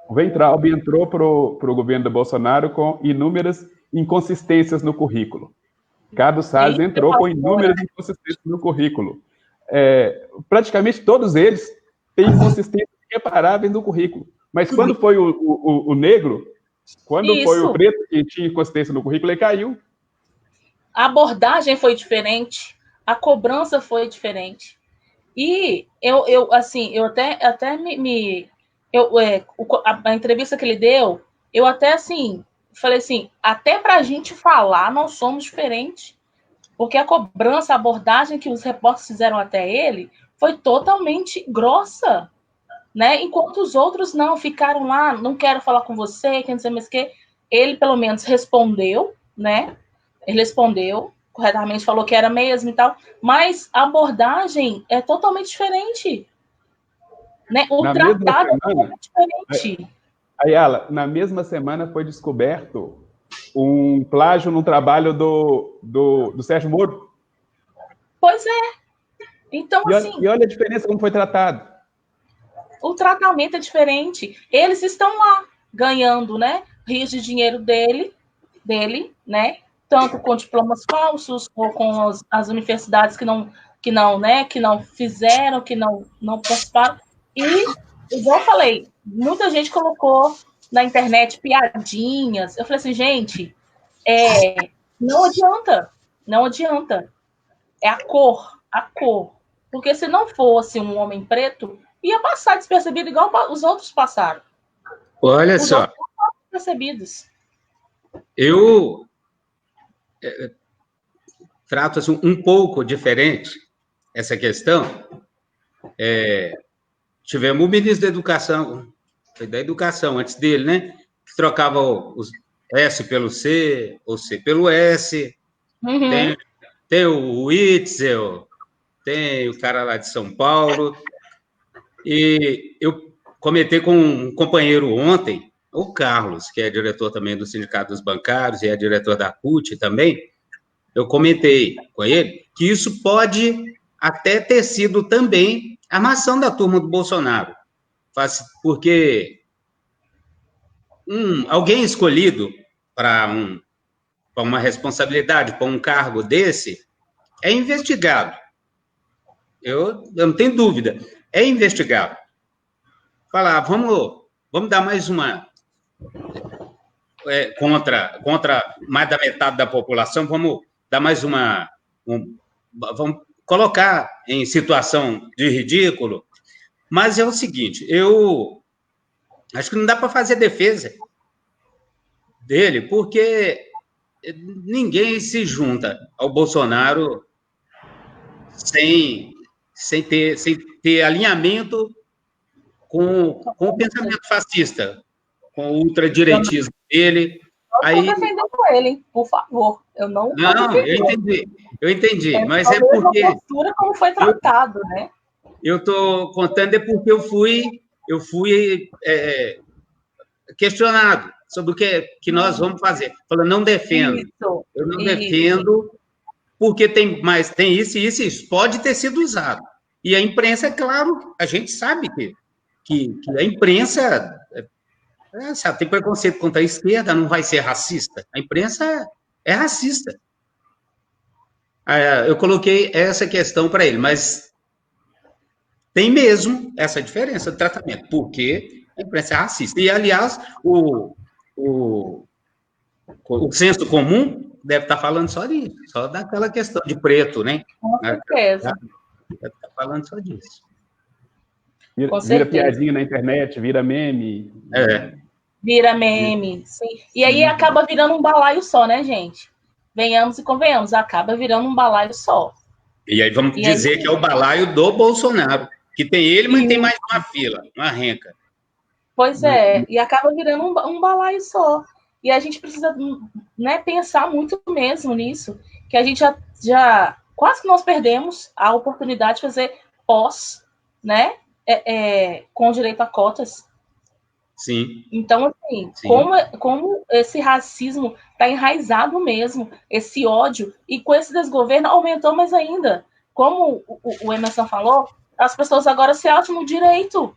Weintraub entrou para o governo do Bolsonaro com inúmeras inconsistências no currículo. Ricardo Salles entrou com inúmeras inconsistências no currículo. Praticamente todos eles têm inconsistências irreparáveis no currículo. Mas quando foi o negro, quando foi o preto que tinha inconsistência no currículo, ele caiu. A abordagem foi diferente, a cobrança foi diferente. E eu até a entrevista que ele deu, eu até assim, falei assim, até para a gente falar, nós somos diferentes. Porque a cobrança, a abordagem que os repórteres fizeram até ele foi totalmente grossa, né? Enquanto os outros não ficaram lá, não quero falar com você, quer dizer mais que ele pelo menos respondeu, né? Ele respondeu corretamente, falou que era mesmo e tal, mas a abordagem é totalmente diferente, né? O tratado é totalmente diferente. Ayala, na mesma semana foi descoberto um plágio no trabalho do Sérgio Moro. Pois é. Então, e olha a diferença como foi tratado. O tratamento é diferente. Eles estão lá ganhando, né, rios de dinheiro dele, né, tanto com diplomas falsos ou com as universidades que não fizeram, que não participaram. E, igual eu falei, muita gente colocou na internet piadinhas. Eu falei assim, gente, não adianta. É a cor. Porque se não fosse um homem preto, ia passar despercebido igual os outros passaram. Olha só. Despercebidos. Eu trato assim, um pouco diferente essa questão. Tivemos o ministro da Educação, antes dele, né? Que trocava os S pelo C, ou C pelo S. Uhum. Tem o Witzel, tem o cara lá de São Paulo. E eu comentei com um companheiro ontem, o Carlos, que é diretor também do Sindicato dos Bancários e é diretor da CUT também. Eu comentei com ele que isso pode até ter sido também armação da turma do Bolsonaro. Porque alguém escolhido para uma responsabilidade, para um cargo desse, é investigado. Eu não tenho dúvida. É investigado. Falar, vamos dar mais uma contra mais da metade da população, vamos dar mais vamos colocar em situação de ridículo. Mas é o seguinte, eu acho que não dá para fazer defesa dele, porque ninguém se junta ao Bolsonaro sem ter alinhamento com o pensamento fascista, com o ultradireitismo dele. Eu estou defendendo ele, por favor. Eu não eu entendi, mas é porque... A postura como foi tratado, né? Eu estou contando porque eu fui questionado sobre o que nós vamos fazer. Falando, não defendo. Eu não defendo porque tem isso e isso pode ter sido usado. E a imprensa, é claro, a gente sabe que a imprensa tem preconceito contra a esquerda, não vai ser racista. A imprensa é racista. Eu coloquei essa questão para ele, mas tem mesmo essa diferença de tratamento, porque a imprensa é racista. E, aliás, o senso comum deve estar falando só disso, só daquela questão de preto, né? Com certeza. Deve estar falando só disso. Vira piadinha na internet, vira meme. Vira meme, sim. E aí acaba virando um balaio só, né, gente? Venhamos e convenhamos, acaba virando um balaio só. E aí vamos dizer que é o balaio do Bolsonaro, que tem ele, mas tem mais uma fila, uma renca. Pois é, e acaba virando um balaio só. E a gente precisa, né, pensar muito mesmo nisso, que a gente já quase que nós perdemos a oportunidade de fazer pós, né? com direito a cotas. Sim. Então, assim, Sim. como esse racismo está enraizado mesmo, esse ódio, e com esse desgoverno aumentou mais ainda. Como o Emerson falou, as pessoas agora se acham no direito,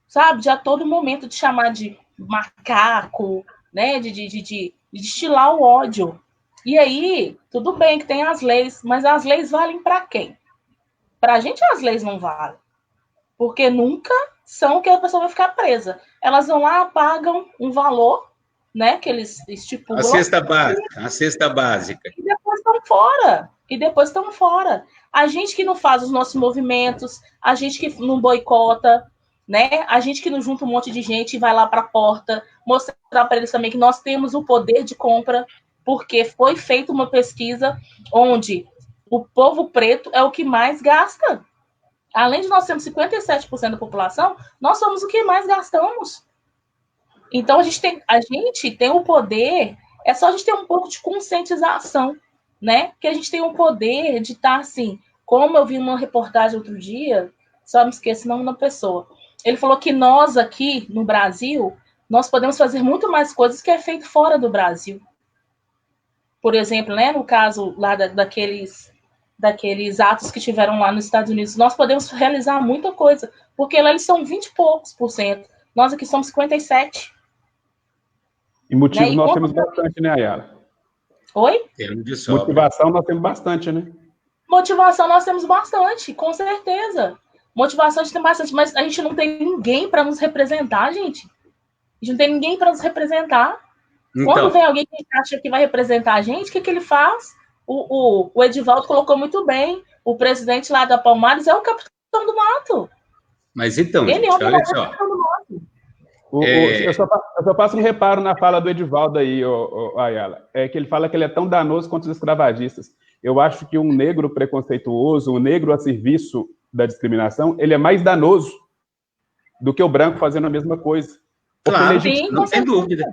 sabe, de a todo momento de chamar de macaco, né, de destilar o ódio. E aí, tudo bem que tem as leis, mas as leis valem para quem? Para a gente as leis não valem, porque nunca são que a pessoa vai ficar presa. Elas vão lá, pagam um valor, né, que eles estipulam. A cesta básica. E depois estão fora. E depois estão fora. A gente que não faz os nossos movimentos, a gente que não boicota, né? A gente que não junta um monte de gente e vai lá para a porta, mostrar para eles também que nós temos o poder de compra, porque foi feita uma pesquisa onde o povo preto é o que mais gasta. Além de nós sermos 57% da população, nós somos o que mais gastamos. Então, a gente tem o poder, é só a gente ter um pouco de conscientização, né? Que a gente tem o poder de estar assim, como eu vi numa reportagem outro dia, só me esqueço o nome da pessoa. Ele falou que nós aqui no Brasil, nós podemos fazer muito mais coisas que é feito fora do Brasil. Por exemplo, né, no caso lá daqueles atos que tiveram lá nos Estados Unidos, nós podemos realizar muita coisa, porque lá eles são 20 e poucos %. Nós aqui somos 57%. E motivos nós temos bastante, né, Ayala? Oi? Motivação nós temos bastante, né? Motivação nós temos bastante, com certeza. Motivação a gente tem bastante, mas a gente não tem ninguém para nos representar, gente. A gente não tem ninguém para nos representar. Então, quando vem alguém que acha que vai representar a gente, o que ele faz? O Edivaldo colocou muito bem. O presidente lá da Palmares é o capitão do mato. Mas então, ele gente, olha só. Eu só faço um reparo na fala do Edivaldo aí, Ayala. É que ele fala que ele é tão danoso quanto os escravagistas. Eu acho que um negro preconceituoso, um negro a serviço da discriminação, ele é mais danoso do que o branco fazendo a mesma coisa. Claro, não tem dúvida.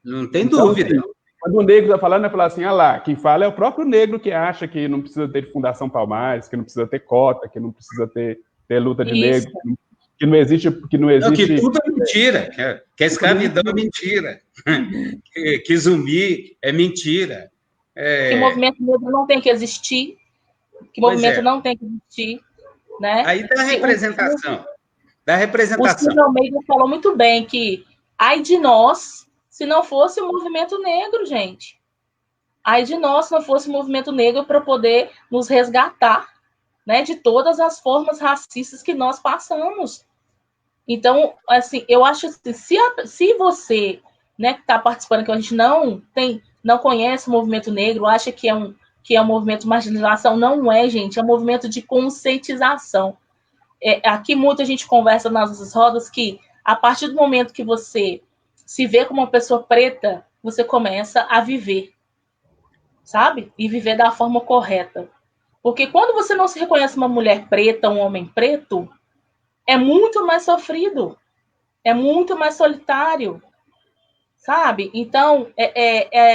Não tem dúvida. Assim, quando o negro está falando, vai falar assim, lá, quem fala é o próprio negro que acha que não precisa ter Fundação Palmares, que não precisa ter cota, que não precisa ter luta de negro, que não existe... que tudo é mentira, que a escravidão é mentira, que zumbi é mentira. Que o movimento negro não tem que existir, que o movimento não tem que existir. Né? Aí dá representação. O Silvio Almeida falou muito bem que, ai de nós, se não fosse o movimento negro, gente. Ai de nós, se não fosse o movimento negro para poder nos resgatar, né, de todas as formas racistas que nós passamos. Então, assim, eu acho assim, se você, né, que está participando, que a gente não conhece o movimento negro, acha que é um movimento de marginalização, não é, gente, é um movimento de conscientização. Aqui muita gente conversa nas rodas que, a partir do momento que você se vê como uma pessoa preta, você começa a viver, sabe? E viver da forma correta. Porque quando você não se reconhece uma mulher preta, um homem preto, é muito mais sofrido, é muito mais solitário, sabe? Então,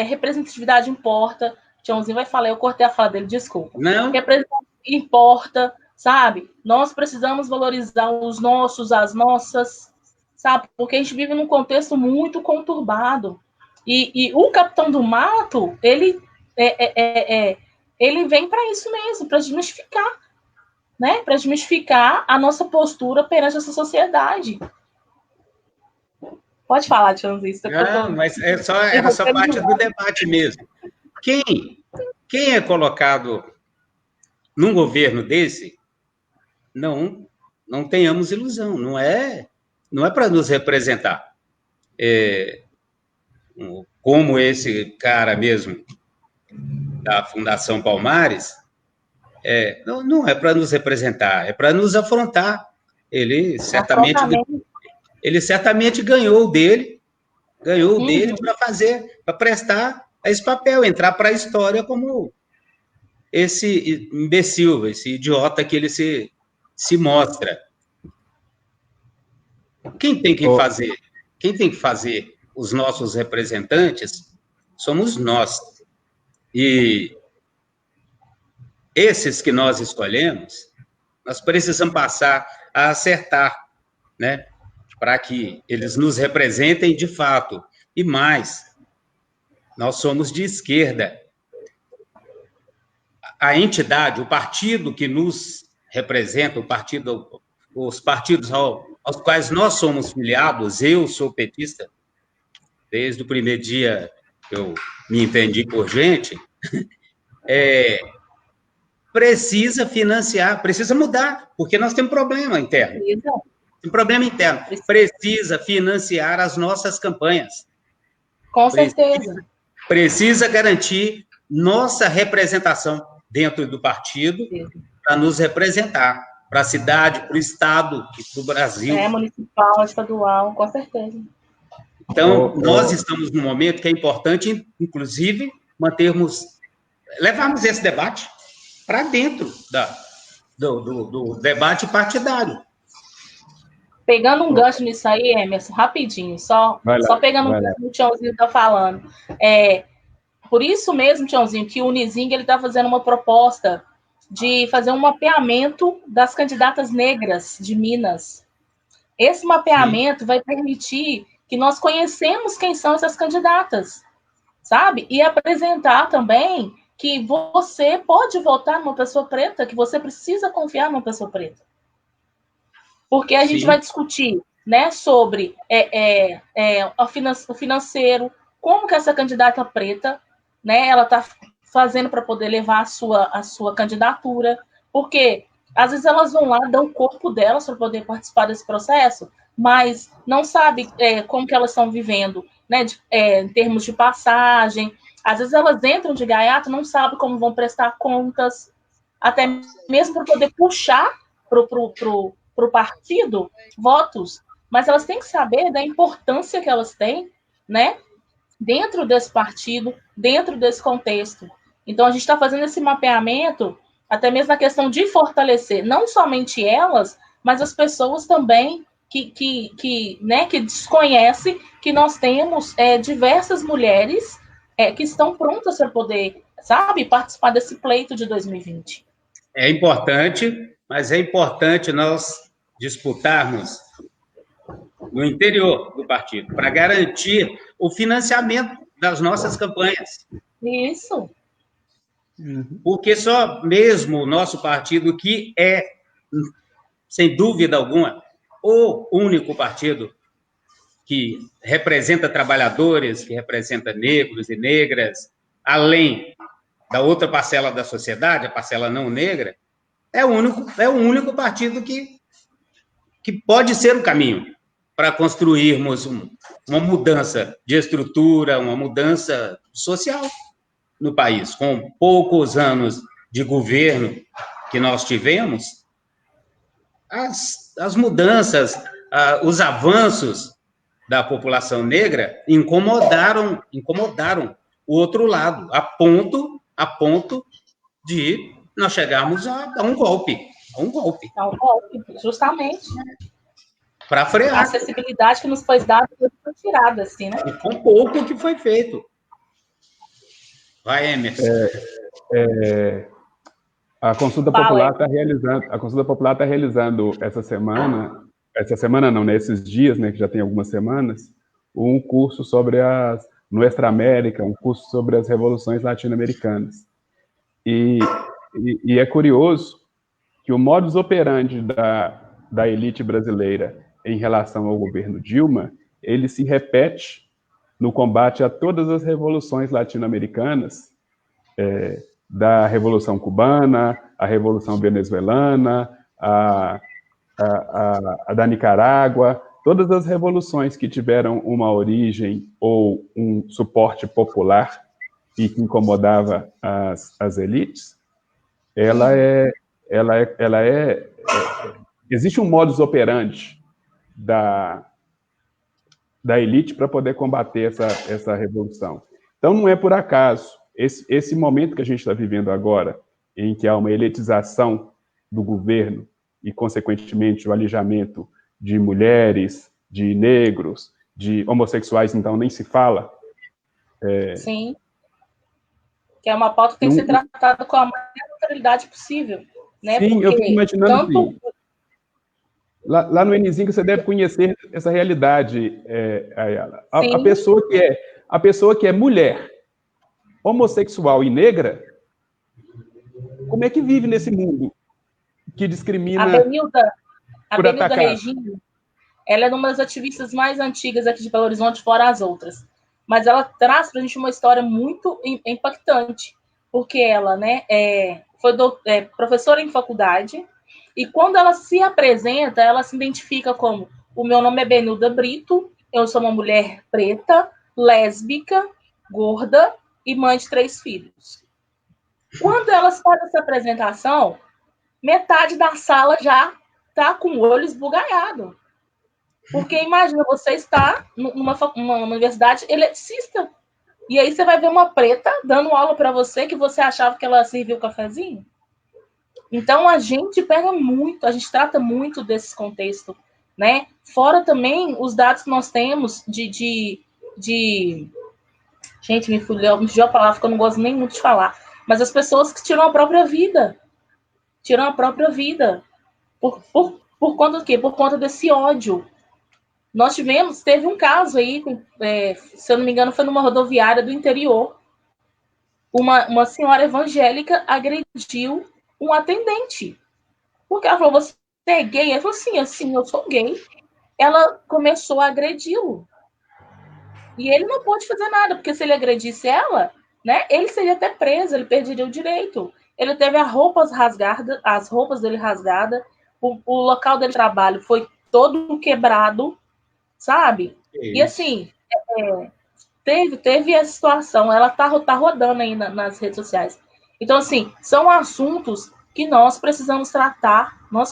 representatividade importa. Tiãozinho vai falar, eu cortei a fala dele, desculpa. Não. Representatividade importa, sabe? Nós precisamos valorizar os nossos, as nossas, sabe? Porque a gente vive num contexto muito conturbado. E o Capitão do Mato, ele vem para isso mesmo, para desmistificar, né? Para desmistificar a nossa postura perante essa sociedade. Pode falar, Tiãozinho. Não, mas era só parte do debate mesmo. Quem é colocado num governo desse, não tenhamos ilusão, não é para nos representar. Como esse cara mesmo da Fundação Palmares, não é para nos representar, é para nos afrontar. Ele certamente ganhou o dele para prestar esse papel, entrar para a história como esse imbecil, esse idiota que ele se mostra. Quem tem que fazer os nossos representantes somos nós. E esses que nós escolhemos, nós precisamos passar a acertar, né? Para que eles nos representem de fato. E mais, nós somos de esquerda. A entidade, o partido que nos representa, os partidos aos quais nós somos filiados, eu sou petista, desde o primeiro dia que eu me entendi por gente, precisa financiar, precisa mudar, porque nós temos problema interno. Tem problema interno. Precisa financiar as nossas campanhas. Com certeza. Precisa garantir nossa representação dentro do partido para nos representar, para a cidade, para o Estado, para o Brasil. Municipal, estadual, com certeza. Então, nós estamos num momento que é importante, inclusive, levarmos esse debate para dentro do debate partidário. Pegando um gancho nisso aí, Emerson, rapidinho, só pegando um gancho que o Tiãozinho está falando. Por isso mesmo, Tiãozinho, que o Unizinga está fazendo uma proposta de fazer um mapeamento das candidatas negras de Minas. Esse mapeamento vai permitir que nós conhecemos quem são essas candidatas, sabe? E apresentar também que você pode votar numa pessoa preta, que você precisa confiar numa pessoa preta. Porque a gente vai discutir, né, sobre o financeiro, como que essa candidata preta, né, ela está fazendo para poder levar a sua candidatura, porque às vezes elas vão lá, dão o corpo delas para poder participar desse processo, mas não sabe como que elas estão vivendo, né, em termos de passagem. Às vezes elas entram de gaiato, não sabem como vão prestar contas, até mesmo para poder puxar pro partido votos, mas elas têm que saber da importância que elas têm, né, dentro desse partido, dentro desse contexto. Então, a gente está fazendo esse mapeamento, até mesmo na questão de fortalecer, não somente elas, mas as pessoas também que desconhecem que nós temos diversas mulheres que estão prontas para poder, sabe, participar desse pleito de 2020. É importante, mas é importante nós disputarmos no interior do partido, para garantir o financiamento das nossas campanhas. Isso. Porque só mesmo o nosso partido, que é, sem dúvida alguma, o único partido que representa trabalhadores, que representa negros e negras, além da outra parcela da sociedade, a parcela não negra, é o único partido que pode ser o caminho para construirmos uma mudança de estrutura, uma mudança social no país. Com poucos anos de governo que nós tivemos, as mudanças, os avanços da população negra incomodaram o outro lado, a ponto de nós chegarmos a um golpe. Justamente. Para frear. A acessibilidade que nos foi dada foi tirada, assim, né? E com pouco que foi feito. Vai, Emerson. A Consulta Popular está realizando essa semana não, né, esses dias, né, que já tem algumas semanas, um curso sobre Nuestra América, um curso sobre as revoluções latino-americanas. E é curioso que o modus operandi da elite brasileira em relação ao governo Dilma, ele se repete no combate a todas as revoluções latino-americanas, da Revolução Cubana, a Revolução Venezuelana, a da Nicarágua, todas as revoluções que tiveram uma origem ou um suporte popular e que incomodava as elites, existe um modus operandi da elite para poder combater essa revolução. Então, não é por acaso, esse momento que a gente está vivendo agora, em que há uma elitização do governo e, consequentemente, o alijamento de mulheres, de negros, de homossexuais, então, nem se fala. Sim. Que é uma pauta que tem que ser tratada com a maior naturalidade possível. Né? Sim, porque eu fico imaginando assim. Lá no Enizinho você deve conhecer essa realidade, Ayala. A pessoa que é mulher, homossexual e negra, como é que vive nesse mundo que discrimina a Benilda Regina, ela é uma das ativistas mais antigas aqui de Belo Horizonte, fora as outras. Mas ela traz para a gente uma história muito impactante, porque ela, né, foi professora em faculdade, e quando ela se apresenta, ela se identifica como: o meu nome é Benilda Brito, eu sou uma mulher preta, lésbica, gorda e mãe de 3 filhos. Quando ela faz essa apresentação, metade da sala já está com o olho esbugalhado. Porque imagina, você está numa universidade eletricista, e aí você vai ver uma preta dando aula para você que você achava que ela serviu o cafezinho. Então, a gente pega muito, a gente trata muito desse contexto, né? Fora também os dados que nós temos de... Gente, me fugiu a palavra, que eu não gosto nem muito de falar. Mas as pessoas que tiram a própria vida. Tiram a própria vida. Por conta do quê? Por conta desse ódio. Nós teve um caso aí, se eu não me engano, foi numa rodoviária do interior. Uma senhora evangélica agrediu um atendente. Porque ela falou: você é gay? Ele falou: sim, eu sou gay. Ela começou a agredi-lo. E ele não pôde fazer nada, porque se ele agredisse ela, né, ele seria até preso, ele perderia o direito. Ele teve as roupas dele rasgadas, o local dele de trabalho foi todo quebrado, sabe? E assim, teve essa situação, ela tá rodando aí nas redes sociais. Então, assim, são assuntos que nós precisamos tratar. O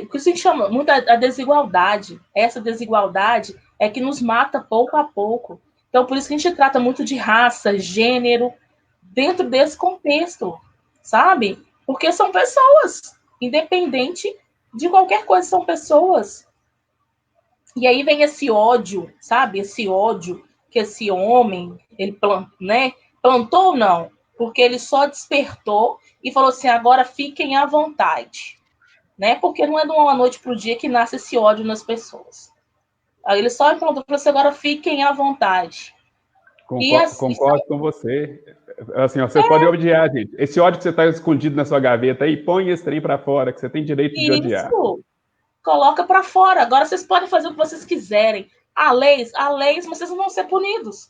que a gente chama muito a desigualdade. Essa desigualdade é que nos mata pouco a pouco. Então, por isso que a gente trata muito de raça, gênero, dentro desse contexto, sabe? Porque são pessoas, independente de qualquer coisa, são pessoas. E aí vem esse ódio, sabe? Esse ódio que esse homem, ele plantou ou não? Porque ele só despertou e falou assim: agora fiquem à vontade. Né? Porque não é de uma noite para o dia que nasce esse ódio nas pessoas. Aí ele só implantou para você: agora fiquem à vontade. Concordo com você. Assim, ó, vocês podem odiar, gente. Esse ódio que você está escondido na sua gaveta aí, põe esse trem para fora, que você tem direito de odiar. Coloca para fora. Agora vocês podem fazer o que vocês quiserem. Há leis, mas vocês não vão ser punidos.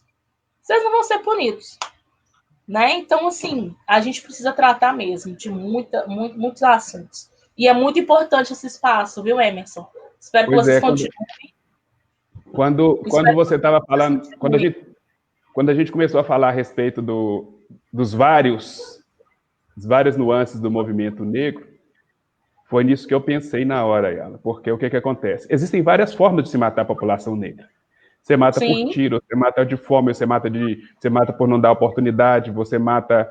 Né? Então, assim, a gente precisa tratar mesmo de muitos assuntos. E é muito importante esse espaço, viu, Emerson? Espero que vocês continuem. Quando você estava falando, quando a gente começou a falar a respeito dos várias nuances do movimento negro, foi nisso que eu pensei na hora, Ayala. Porque o que acontece? Existem várias formas de se matar a população negra. Você mata por tiro, você mata de fome, você mata por não dar oportunidade, você mata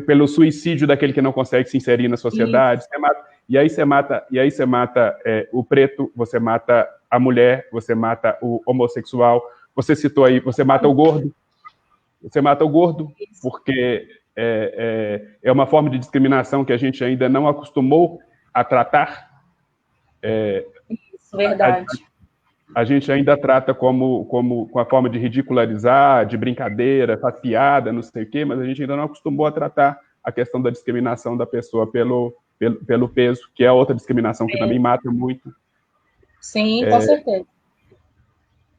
pelo suicídio daquele que não consegue se inserir na sociedade. E aí você mata o preto, você mata a mulher, você mata o homossexual, você citou aí, você mata o gordo. Você mata o gordo porque é uma forma de discriminação que a gente ainda não acostumou a tratar. Isso, verdade. A gente ainda trata com a forma de ridicularizar, de brincadeira, faz piada, não sei o quê, mas a gente ainda não acostumou a tratar a questão da discriminação da pessoa pelo peso, que é outra discriminação que também mata muito. Sim, com certeza.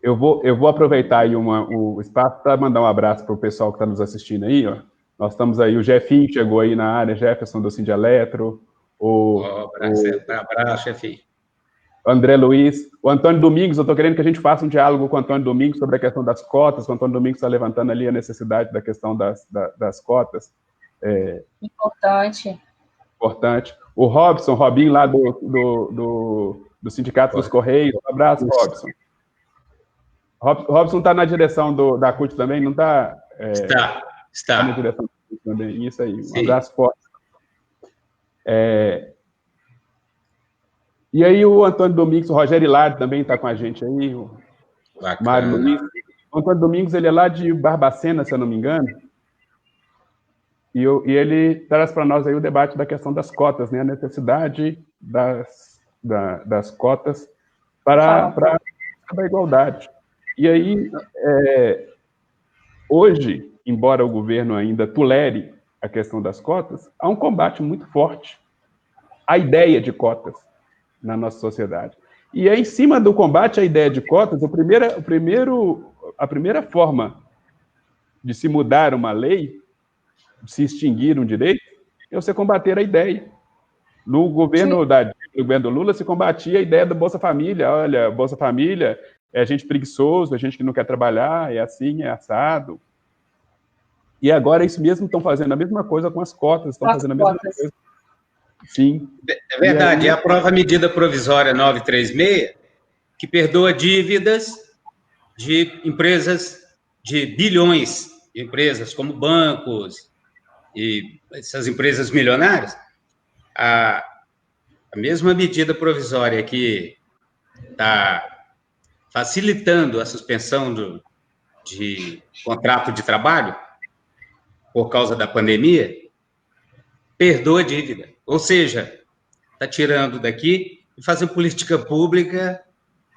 Eu vou aproveitar aí o espaço para mandar um abraço para o pessoal que está nos assistindo aí, ó. Nós estamos aí, o Jefinho chegou aí na área, Jefferson do Sindialetro, abraço, Jefinho. André Luiz, o Antônio Domingos, eu estou querendo que a gente faça um diálogo com o Antônio Domingos sobre a questão das cotas. O Antônio Domingos está levantando ali a necessidade da questão das cotas. Importante. O Robinho lá do Sindicato dos Correios. Um abraço, Robson. Robson está na direção da CUT também, não está? Está. Na direção da CUT também, isso aí. Um abraço forte. E aí o Antônio Domingos, o Rogério Hilário também está com a gente aí, o Mário Luiz. O Antônio Domingos, ele é lá de Barbacena, se eu não me engano. E ele traz para nós aí o debate da questão das cotas, né? A necessidade das cotas para a igualdade. E aí, hoje, embora o governo ainda tolere a questão das cotas, há um combate muito forte à ideia de cotas na nossa sociedade. E é em cima do combate à ideia de cotas, a primeira forma de se mudar uma lei, de se extinguir um direito, é você combater a ideia. No governo do Lula se combatia a ideia da Bolsa Família. Olha, Bolsa Família é gente preguiçoso, é gente que não quer trabalhar, é assim, é assado. E agora isso mesmo estão fazendo a mesma coisa com as cotas, estão fazendo a mesma coisa. Sim. É verdade, é a prova medida provisória 936, que perdoa dívidas de empresas, de bilhões de empresas, como bancos e essas empresas milionárias. A mesma medida provisória que está facilitando a suspensão de contrato de trabalho por causa da pandemia, perdoa dívida. Ou seja, está tirando daqui e fazendo política pública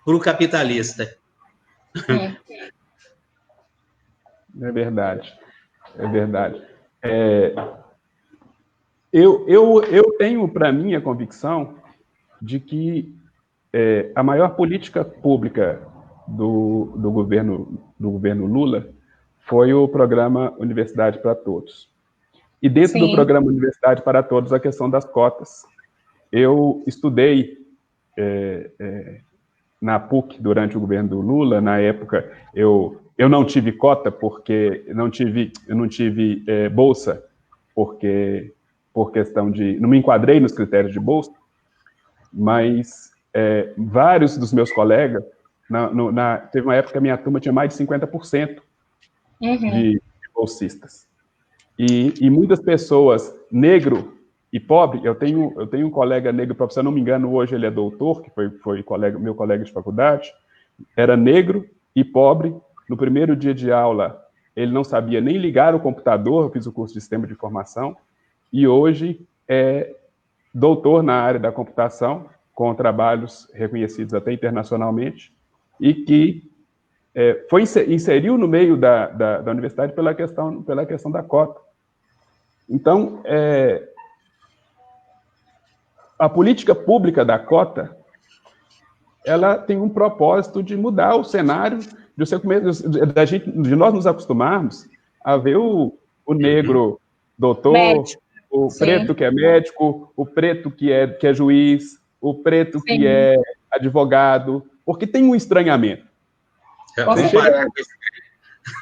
para o capitalista. É verdade. É verdade. Eu tenho para mim a convicção de que a maior política pública do governo Lula foi o programa Universidade para Todos. E dentro do programa Universidade para Todos, a questão das cotas. Eu estudei na PUC durante o governo do Lula. Na época, eu não tive cota porque eu não tive bolsa, porque por questão de... Não me enquadrei nos critérios de bolsa, mas vários dos meus colegas... teve uma época que a minha turma tinha mais de 50% de bolsistas. E muitas pessoas, negro e pobre, eu tenho um colega negro, se eu não me engano, hoje ele é doutor, que foi meu colega de faculdade, era negro e pobre. No primeiro dia de aula, ele não sabia nem ligar o computador, eu fiz o curso de Sistema de Informação, e hoje é doutor na área da computação, com trabalhos reconhecidos até internacionalmente, e que inseriu no meio da universidade pela questão da cota. Então, a política pública da cota, ela tem um propósito de mudar o cenário, de nós nos acostumarmos a ver o negro doutor, médico, o preto que é médico, o preto que é juiz, o preto que é advogado, porque tem um estranhamento.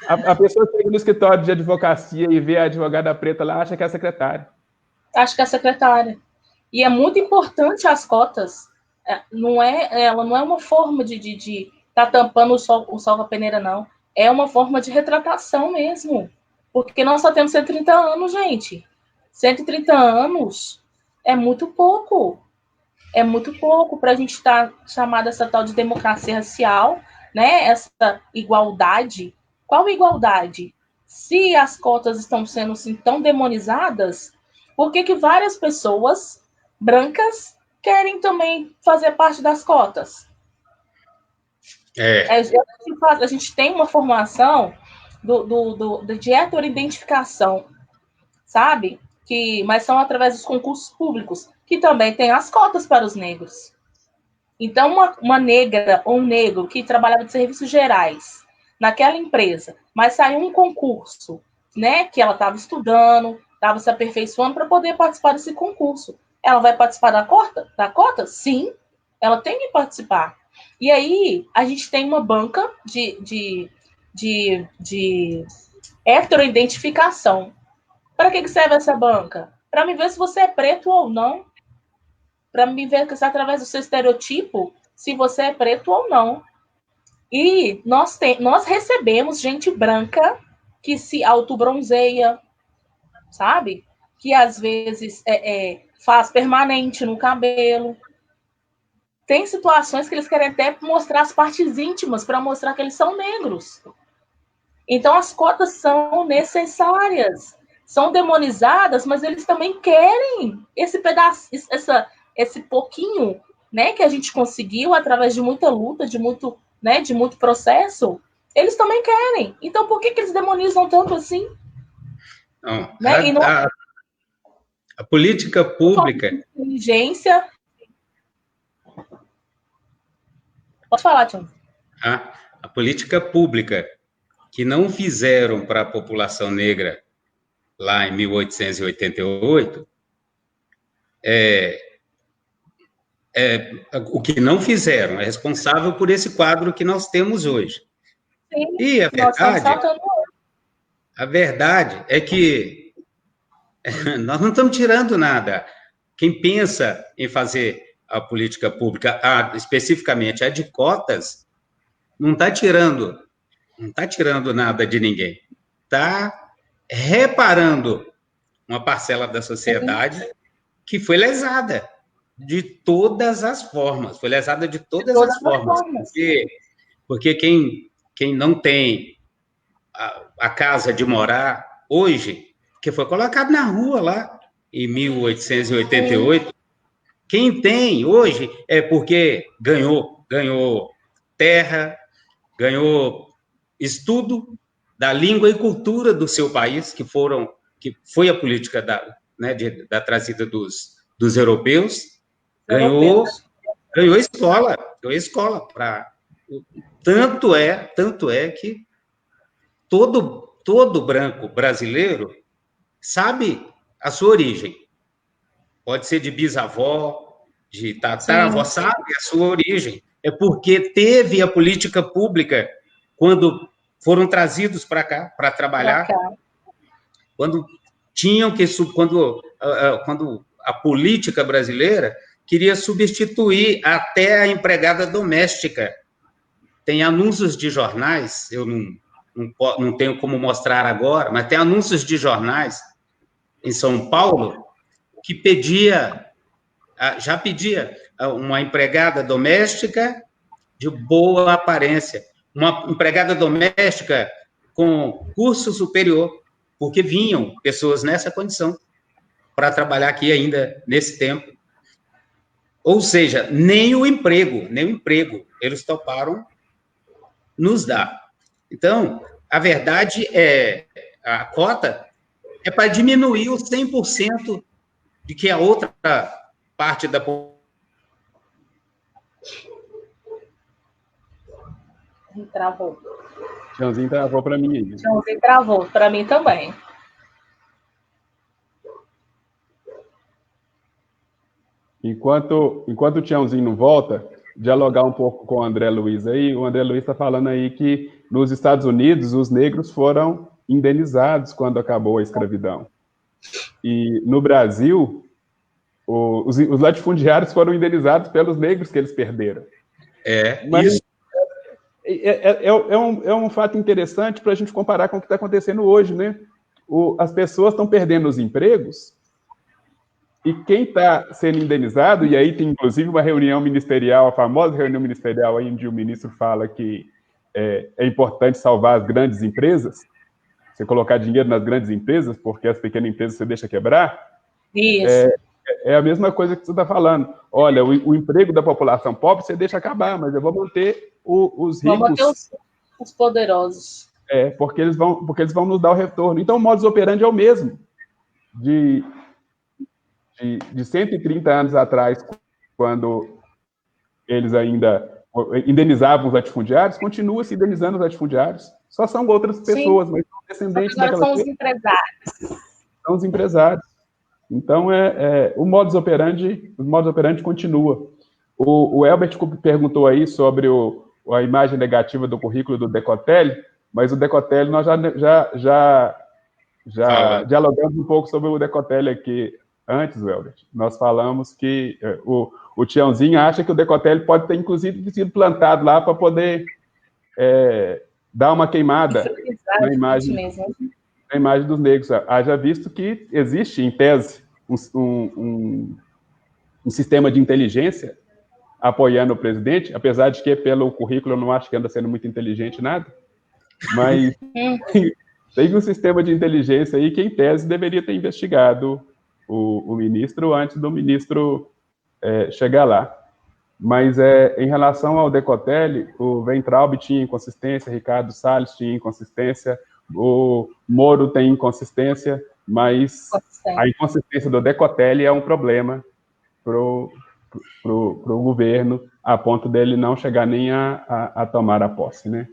A pessoa chega no escritório de advocacia e vê a advogada preta lá, acha que é a secretária. Acho que é a secretária. E é muito importante as cotas. Ela não é uma forma de tá tampando o sol com a peneira, não. É uma forma de retratação mesmo. Porque nós só temos 130 anos, gente. 130 anos é muito pouco. É muito pouco para a gente estar chamada essa tal de democracia racial, né? Essa igualdade. Qual igualdade? Se as cotas estão sendo assim, tão demonizadas, por que várias pessoas brancas querem também fazer parte das cotas? A gente tem uma formação de heteroidentificação, sabe? Mas são através dos concursos públicos, que também tem as cotas para os negros. Então, uma negra ou um negro que trabalhava de serviços gerais naquela empresa, mas saiu um concurso, né, que ela estava estudando, estava se aperfeiçoando para poder participar desse concurso. Ela vai participar da cota? Sim, ela tem que participar. E aí, a gente tem uma banca de heteroidentificação. Para que serve essa banca? Para me ver se você é preto ou não. Para me ver que através do seu estereotipo, se você é preto ou não. E nós recebemos gente branca que se autobronzeia, sabe? Que às vezes faz permanente no cabelo. Tem situações que eles querem até mostrar as partes íntimas para mostrar que eles são negros. Então, as cotas são necessárias. são demonizadas, mas eles também querem esse pedaço, esse pouquinho, né, que a gente conseguiu através de muita luta, de muito, né, de muito processo. Eles também querem. Então, por que eles demonizam tanto assim? Não, Né? a política pública... Inteligência... Pode falar, Tião. A política pública que não fizeram para a população negra lá em 1888, o que não fizeram é responsável por esse quadro que nós temos hoje. Sim, e a verdade é que nós não estamos tirando nada. Quem pensa em fazer a política pública, especificamente a de cotas, não está tirando nada de ninguém. Está reparando uma parcela da sociedade que foi lesada de todas as formas. Foi lesada de todas as formas. Porque quem não tem a casa de morar hoje, que foi colocado na rua lá em 1888, quem tem hoje é porque ganhou terra, ganhou estudo da língua e cultura do seu país, que foi a política da trazida dos europeus, ganhou escola tanto é que todo branco brasileiro sabe a sua origem. Pode ser de bisavó, de tataravó, sabe a sua origem. É porque teve a política pública quando foram trazidos para cá para trabalhar, quando a política brasileira queria substituir até a empregada doméstica. Tem anúncios de jornais, eu não tenho como mostrar agora, mas tem anúncios de jornais em São Paulo que já pedia uma empregada doméstica de boa aparência, uma empregada doméstica com curso superior, porque vinham pessoas nessa condição para trabalhar aqui ainda nesse tempo. Ou seja, nem o emprego eles toparam nos dar. Então, a verdade a cota é para diminuir os 100% de que a outra parte da população... Travou. Tiãozinho travou para mim aí. Tiãozinho travou, para mim também. Enquanto o Tiãozinho não volta, dialogar um pouco com o André Luiz aí. O André Luiz está falando aí que nos Estados Unidos os negros foram indenizados quando acabou a escravidão. E no Brasil, os latifundiários foram indenizados pelos negros que eles perderam. Mas isso. É um fato interessante para a gente comparar com o que está acontecendo hoje, né? As pessoas estão perdendo os empregos e quem está sendo indenizado, e aí tem inclusive uma reunião ministerial, a famosa reunião ministerial, aí, onde o ministro fala que é importante salvar as grandes empresas, você colocar dinheiro nas grandes empresas, porque as pequenas empresas você deixa quebrar. Isso. É a mesma coisa que você está falando. Olha, o emprego da população pobre você deixa acabar, mas eu vou manter os ricos. Vamos manter os poderosos. Porque eles vão nos dar o retorno. Então, o modus operandi é o mesmo. De 130 anos atrás, quando eles ainda indenizavam os latifundiários, continua se indenizando os latifundiários. Só são outras pessoas, mas são descendentes agora daquelas são os empresários. São os empresários. Então, o modus operandi continua. O Elbert perguntou aí sobre a imagem negativa do currículo do Decotelli, mas o Decotelli, nós já dialogamos um pouco sobre o Decotelli aqui antes, Elbert. Nós falamos que o Tiãozinho acha que o Decotelli pode ter, inclusive, sido plantado lá para poder dar uma queimada na imagem dos negros. Haja visto que existe, em tese, um sistema de inteligência apoiando o presidente, apesar de que, pelo currículo, eu não acho que anda sendo muito inteligente nada, mas Tem um sistema de inteligência aí que, em tese, deveria ter investigado o ministro antes do ministro chegar lá. Mas em relação ao Decotelli, o Weintraub tinha inconsistência, Ricardo Salles tinha inconsistência, o Moro tem inconsistência, mas a inconsistência do Decotelli é um problema para o governo, a ponto dele não chegar nem a tomar a posse, né?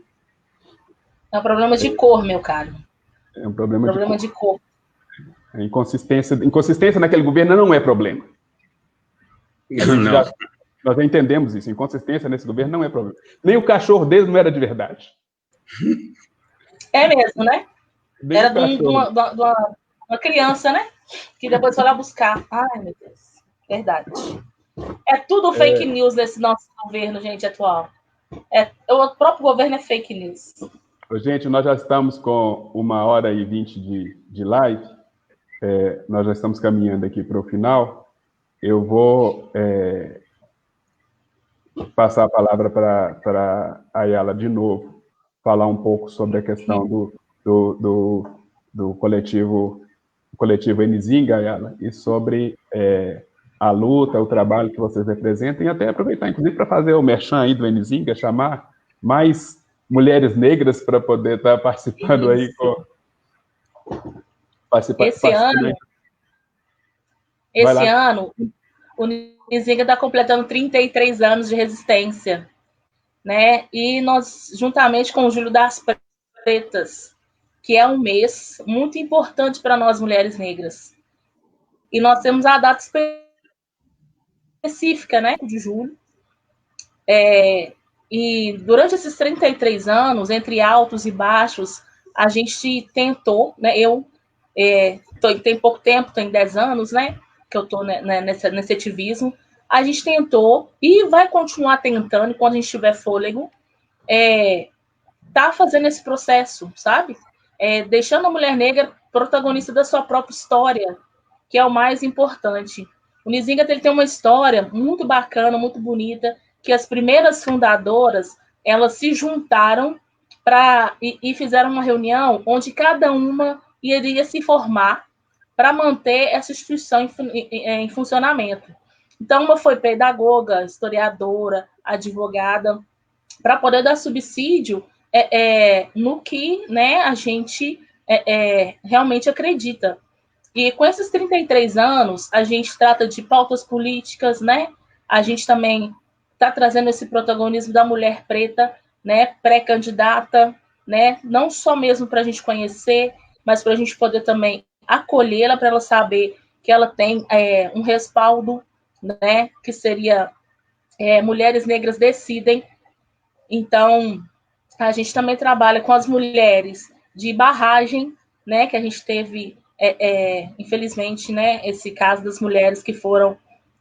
É um problema de cor, meu caro. É um problema de cor. A inconsistência naquele governo não é problema. Nós já entendemos isso. Inconsistência nesse governo não é problema. Nem o cachorro deles não era de verdade. É mesmo, né? Era de uma criança, né? Que depois foi lá buscar. Ai, meu Deus. Verdade. É tudo fake news desse nosso governo, gente, atual. O próprio governo é fake news. Gente, nós já estamos com 1h20 de live. Nós já estamos caminhando aqui para o final. Eu vou passar a palavra para a Ayala de novo, falar um pouco sobre a questão do coletivo Enizinga, Ayala, e sobre a luta, o trabalho que vocês representam, e até aproveitar, inclusive, para fazer o merchan aí do Enizinga, chamar mais mulheres negras para poder estar participando aí Esse ano, o Enizinga está completando 33 anos de resistência, né? E nós, juntamente com o Julho das Pretas, que é um mês muito importante para nós mulheres negras. E nós temos a data específica, né, de julho. E durante esses 33 anos, entre altos e baixos, a gente tentou, né, tem pouco tempo, tem 10 anos, né, que eu estou nesse ativismo, a gente tentou e vai continuar tentando, quando a gente tiver fôlego, tá fazendo esse processo, sabe? Deixando a mulher negra protagonista da sua própria história, que é o mais importante. O Nizinga tem uma história muito bacana, muito bonita, que as primeiras fundadoras, elas se juntaram e fizeram uma reunião onde cada uma iria se formar para manter essa instituição em funcionamento. Então, uma foi pedagoga, historiadora, advogada, para poder dar subsídio no que, né, a gente realmente acredita. E com esses 33 anos, a gente trata de pautas políticas, né? A gente também está trazendo esse protagonismo da mulher preta, né, pré-candidata, né? Não só mesmo para a gente conhecer, mas para a gente poder também acolhê-la, para ela saber que ela tem um respaldo, né? Que seria Mulheres Negras Decidem. Então, a gente também trabalha com as mulheres de Barragem, né? Que a gente teve, infelizmente, né? Esse caso das mulheres que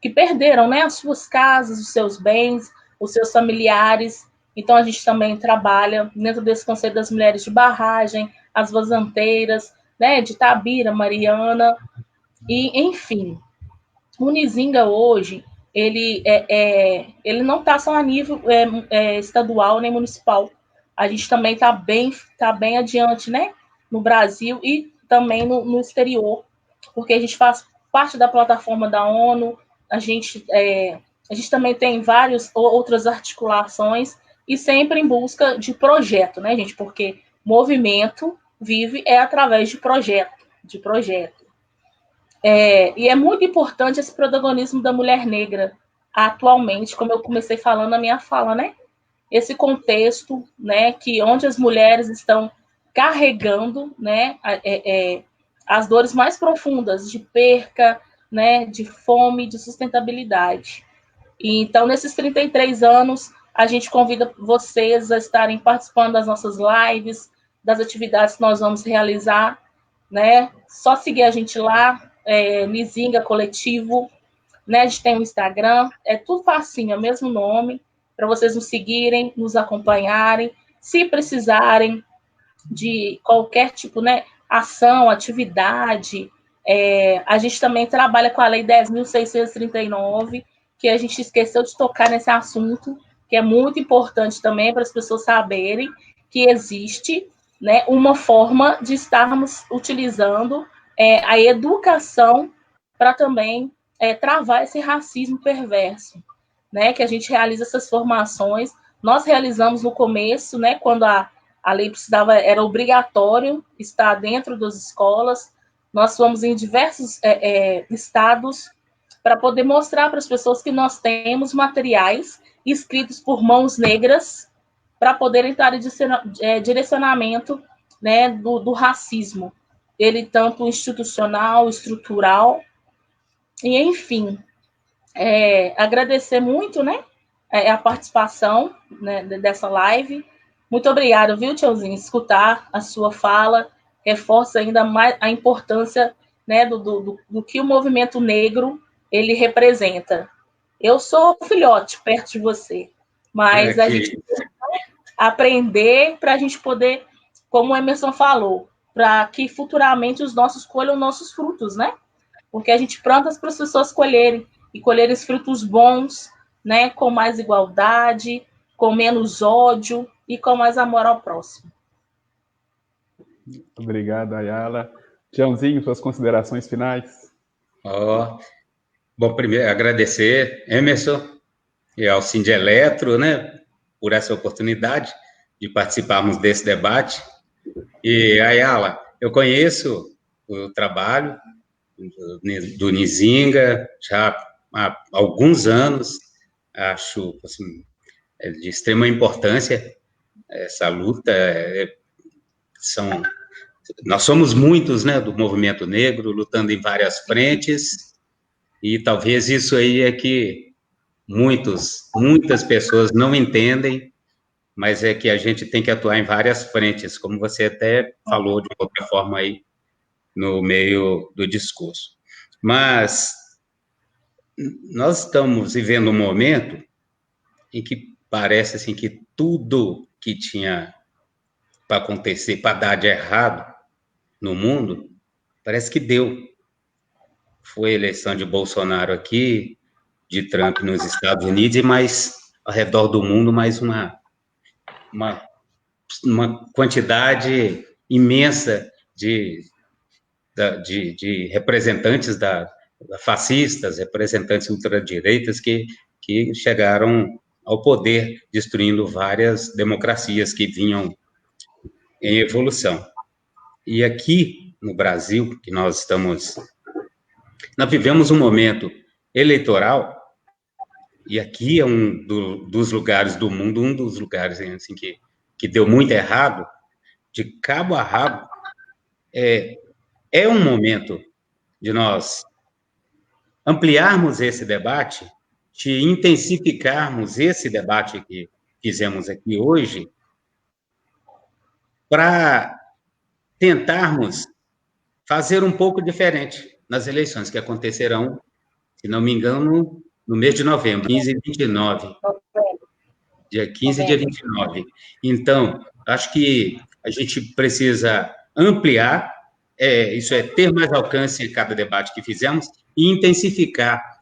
perderam, né? As suas casas, os seus bens, os seus familiares. Então, a gente também trabalha dentro desse conceito das mulheres de Barragem, as vazanteiras, né? De Tabira, Mariana, e, enfim. O Nizinga hoje, ele não está só a nível estadual nem municipal. A gente também está bem adiante, né? No Brasil e também no exterior, porque a gente faz parte da plataforma da ONU, a gente também tem várias outras articulações e sempre em busca de projeto, né, gente? Porque movimento vive através de projeto. E é muito importante esse protagonismo da mulher negra atualmente, como eu comecei falando na minha fala, né? Esse contexto, né, onde as mulheres estão carregando, né, as dores mais profundas de perca, né, de fome, de sustentabilidade. E, então, nesses 33 anos, a gente convida vocês a estarem participando das nossas lives, das atividades que nós vamos realizar, né? Só seguir a gente lá, Nizinga Coletivo, né? A gente tem um Instagram, é tudo facinho, é o mesmo nome, para vocês nos seguirem, nos acompanharem. Se precisarem de qualquer tipo, né, ação, atividade, a gente também trabalha com a Lei 10.639, que a gente esqueceu de tocar nesse assunto, que é muito importante também para as pessoas saberem que existe, né, uma forma de estarmos utilizando a educação para também travar esse racismo perverso, né, que a gente realiza essas formações. Nós realizamos no começo, né, quando a lei era obrigatório estar dentro das escolas. Nós fomos em diversos estados para poder mostrar para as pessoas que nós temos materiais escritos por mãos negras para poderem dar direcionamento, né, do racismo, ele tanto institucional, estrutural, e enfim, agradecer muito, né, a participação, né, dessa live. Muito obrigada, viu, Tiozinho? Escutar a sua fala reforça ainda mais a importância, né, do que o movimento negro ele representa. Eu sou filhote perto de você, mas a gente aprender para a gente poder, como o Emerson falou, para que futuramente os nossos colham nossos frutos, né? Porque a gente planta para as pessoas colherem, e colherem os frutos bons, né? Com mais igualdade, com menos ódio e com mais amor ao próximo. Obrigado, Ayala. Tiãozinho, suas considerações finais? Bom, primeiro, agradecer, Emerson, e ao Sindeletro, né, por essa oportunidade de participarmos desse debate. E, Ayala, eu conheço o trabalho do Nizinga já há alguns anos, acho assim, de extrema importância essa luta. Nós somos muitos, né, do movimento negro, lutando em várias frentes, e talvez isso aí é que muitas pessoas não entendem, mas é que a gente tem que atuar em várias frentes, como você até falou de outra forma aí no meio do discurso. Mas nós estamos vivendo um momento em que parece assim que tudo que tinha para acontecer, para dar de errado no mundo, parece que deu. Foi a eleição de Bolsonaro aqui, de Trump nos Estados Unidos, e mais ao redor do mundo, mais uma quantidade imensa de representantes fascistas, representantes ultradireitas que chegaram ao poder, destruindo várias democracias que vinham em evolução. E aqui no Brasil, que nós vivemos um momento eleitoral, e aqui é um dos lugares do mundo, um dos lugares assim, que deu muito errado, de cabo a rabo. É um momento de nós ampliarmos esse debate, de intensificarmos esse debate que fizemos aqui hoje, para tentarmos fazer um pouco diferente nas eleições que acontecerão, se não me engano, no mês de novembro, 15 e 29. Dia 15 e dia 29. Então, acho que a gente precisa ampliar, isso é, ter mais alcance em cada debate que fizemos e intensificar,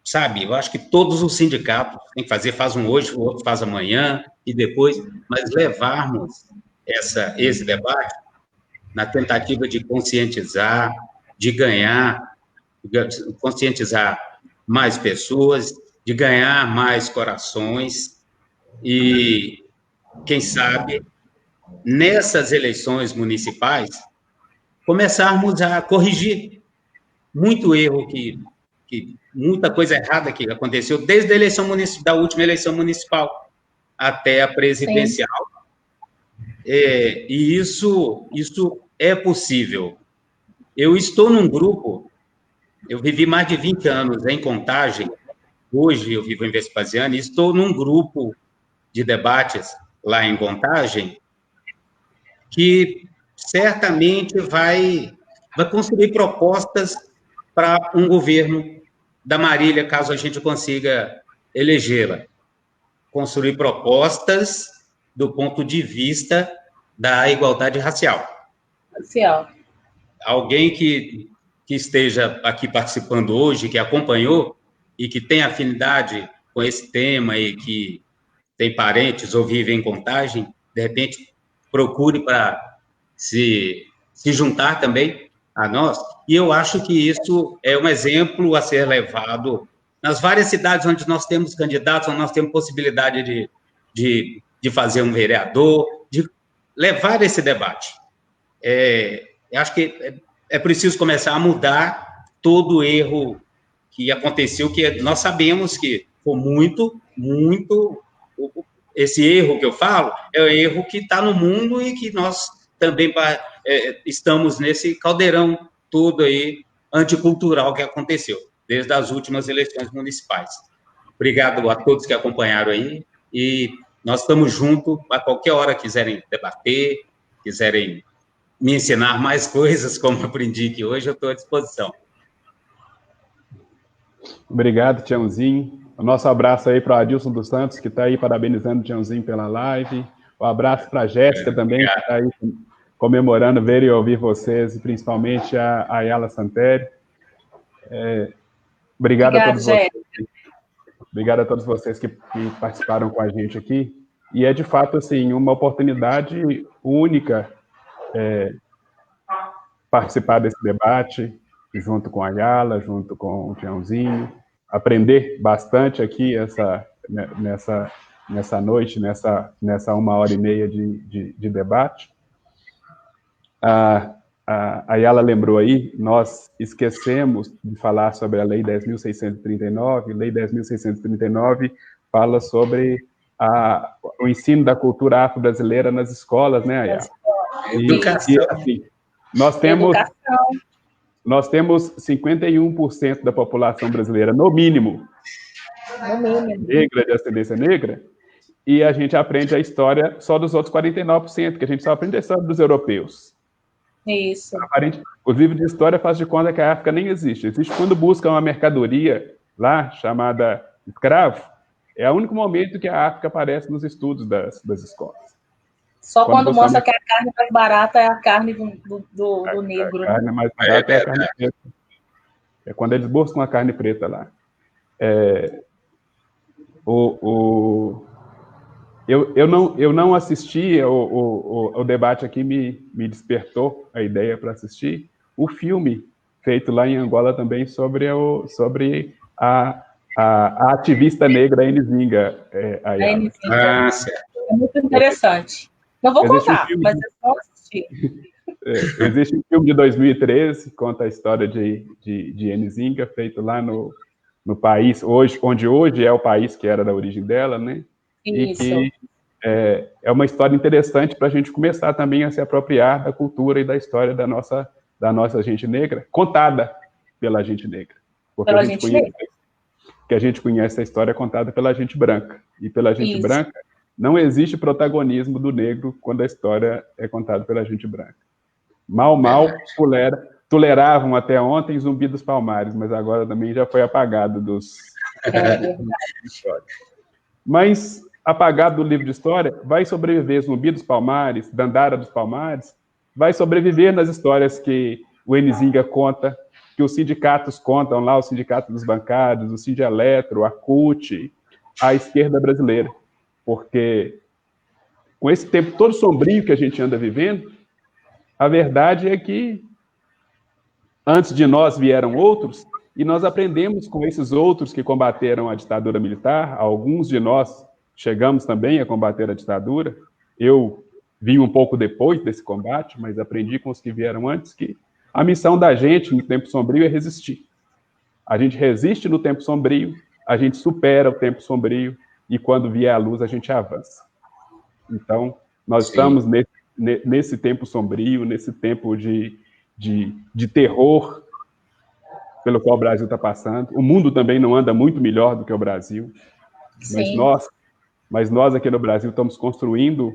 sabe? Eu acho que todos os sindicatos têm que fazer, faz um hoje, o outro faz amanhã e depois, mas levarmos esse debate na tentativa de conscientizar, de conscientizar mais pessoas, de ganhar mais corações e, quem sabe, nessas eleições municipais, começarmos a corrigir muito erro muita coisa errada que aconteceu desde a eleição da última eleição municipal até a presidencial. E isso é possível. Eu estou num grupo, eu vivi mais de 20 anos em Contagem, hoje eu vivo em Vespasiano, e estou num grupo de debates lá em Contagem que certamente vai construir propostas para um governo da Marília, caso a gente consiga elegê-la. Construir propostas do ponto de vista da igualdade racial. Alguém que esteja aqui participando hoje, que acompanhou e que tem afinidade com esse tema e que tem parentes ou vive em Contagem, de repente procure para se juntar também a nós. E eu acho que isso é um exemplo a ser levado nas várias cidades onde nós temos candidatos, onde nós temos possibilidade de fazer um vereador, de levar esse debate. Eu acho que é preciso começar a mudar todo o erro que aconteceu, que nós sabemos que foi muito, esse erro que eu falo, é o erro que está no mundo e que nós também estamos nesse caldeirão todo aí anticultural que aconteceu, desde as últimas eleições municipais. Obrigado a todos que acompanharam aí, e nós estamos juntos, a qualquer hora quiserem debater, quiserem me ensinar mais coisas, como aprendi aqui hoje, eu estou à disposição. Obrigado, Tiãozinho. O nosso abraço aí para o Adilson dos Santos, que está aí parabenizando o Tiãozinho pela live. Um abraço para a Jéssica também, que está aí comemorando ver e ouvir vocês, e principalmente a Ayala Santério. Obrigado a todos vocês. Obrigado a todos vocês que participaram com a gente aqui. E é, de fato, assim, uma oportunidade única participar desse debate, junto com a Ayala, junto com o Tiãozinho, aprender bastante aqui nessa noite, nessa 1h30 de debate. A Ayala lembrou aí, nós esquecemos de falar sobre a Lei 10.639. Lei 10.639 fala sobre o ensino da cultura afro-brasileira nas escolas, né, Ayala? Educação. E assim, nós temos 51% da população brasileira, no mínimo, negra, de ascendência negra, e a gente aprende a história só dos outros 49%, que a gente só aprende a história dos europeus. Isso. Os livros de história fazem de conta que a África nem existe. Existe quando buscam uma mercadoria lá, chamada escravo, é o único momento que a África aparece nos estudos das escolas. Só quando mostra que a carne mais barata é a carne do negro. A carne mais barata é a carne preta. É quando eles buscam a carne preta lá. Eu não assisti, o debate aqui me despertou a ideia para assistir o filme feito lá em Angola também sobre a ativista negra Nzinga. É muito interessante. Não vou contar, mas é só assistir. Existe um filme de 2013, conta a história de Nzinga, feito lá no país, onde hoje é o país que era da origem dela, né? Isso. E que é uma história interessante para a gente começar também a se apropriar da cultura e da história da nossa gente negra, contada pela gente negra. Porque a gente conhece a história contada pela gente branca. E pela gente branca, não existe protagonismo do negro quando a história é contada pela gente branca. Mal toleravam até ontem Zumbi dos Palmares, mas agora também já foi apagado dos histórias. Mas, apagado do livro de história, vai sobreviver Zumbi dos Palmares, Dandara dos Palmares, vai sobreviver nas histórias que o Nzinga conta, que os sindicatos contam lá, o Sindicato dos Bancários, o Sindialetro, a CUT, a esquerda brasileira. Porque com esse tempo todo sombrio que a gente anda vivendo, a verdade é que antes de nós vieram outros, e nós aprendemos com esses outros que combateram a ditadura militar. Alguns de nós chegamos também a combater a ditadura. Eu vim um pouco depois desse combate, mas aprendi com os que vieram antes que a missão da gente no tempo sombrio é resistir. A gente resiste no tempo sombrio, a gente supera o tempo sombrio, e quando vier a luz, a gente avança. Então, nós estamos nesse tempo sombrio, nesse tempo de terror pelo qual o Brasil está passando. O mundo também não anda muito melhor do que o Brasil. Mas nós aqui no Brasil estamos construindo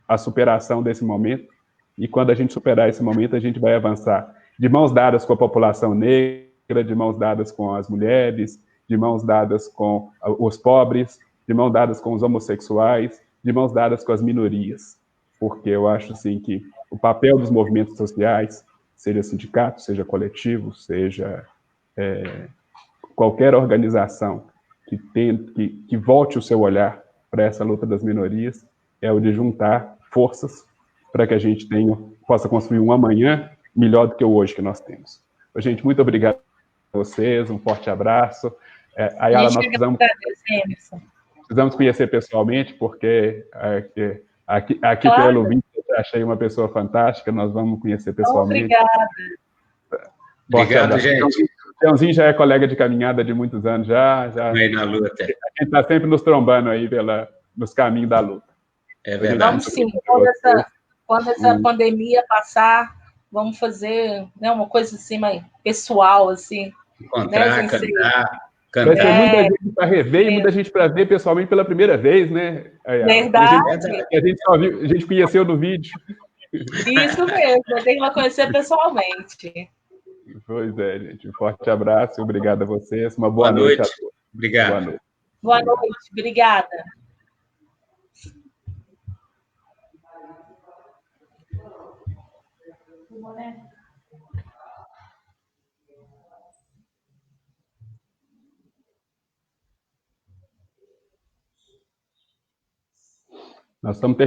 a superação desse momento, e quando a gente superar esse momento, a gente vai avançar de mãos dadas com a população negra, de mãos dadas com as mulheres, de mãos dadas com os pobres, de mãos dadas com os homossexuais, de mãos dadas com as minorias. Porque eu acho assim que o papel dos movimentos sociais, seja sindicato, seja coletivo, seja qualquer organização que volte o seu olhar para essa luta das minorias, é o de juntar forças para que a gente possa construir um amanhã melhor do que o hoje que nós temos. Gente, muito obrigado a vocês, um forte abraço. Ayala, nós precisamos conhecer pessoalmente, porque aqui pelo vídeo eu achei uma pessoa fantástica, nós vamos conhecer pessoalmente. Obrigada. Obrigado, gente. O Leãozinho já é colega de caminhada de muitos anos, já. Aí na luta. A gente está sempre nos trombando aí nos caminhos da luta. É verdade. Vamos sim, quando essa pandemia passar, vamos fazer, né, uma coisa assim, mais pessoal, assim. Encontrar, né, cantar. Vai ter muita gente para rever e muita gente para ver pessoalmente pela primeira vez, né? Verdade. A gente conheceu no vídeo. Isso mesmo, eu tenho que conhecer pessoalmente. Pois é, gente. Um forte abraço e obrigado a vocês. Uma boa noite a todos. Obrigado. Boa noite. Boa noite, obrigada. Nós estamos terminando.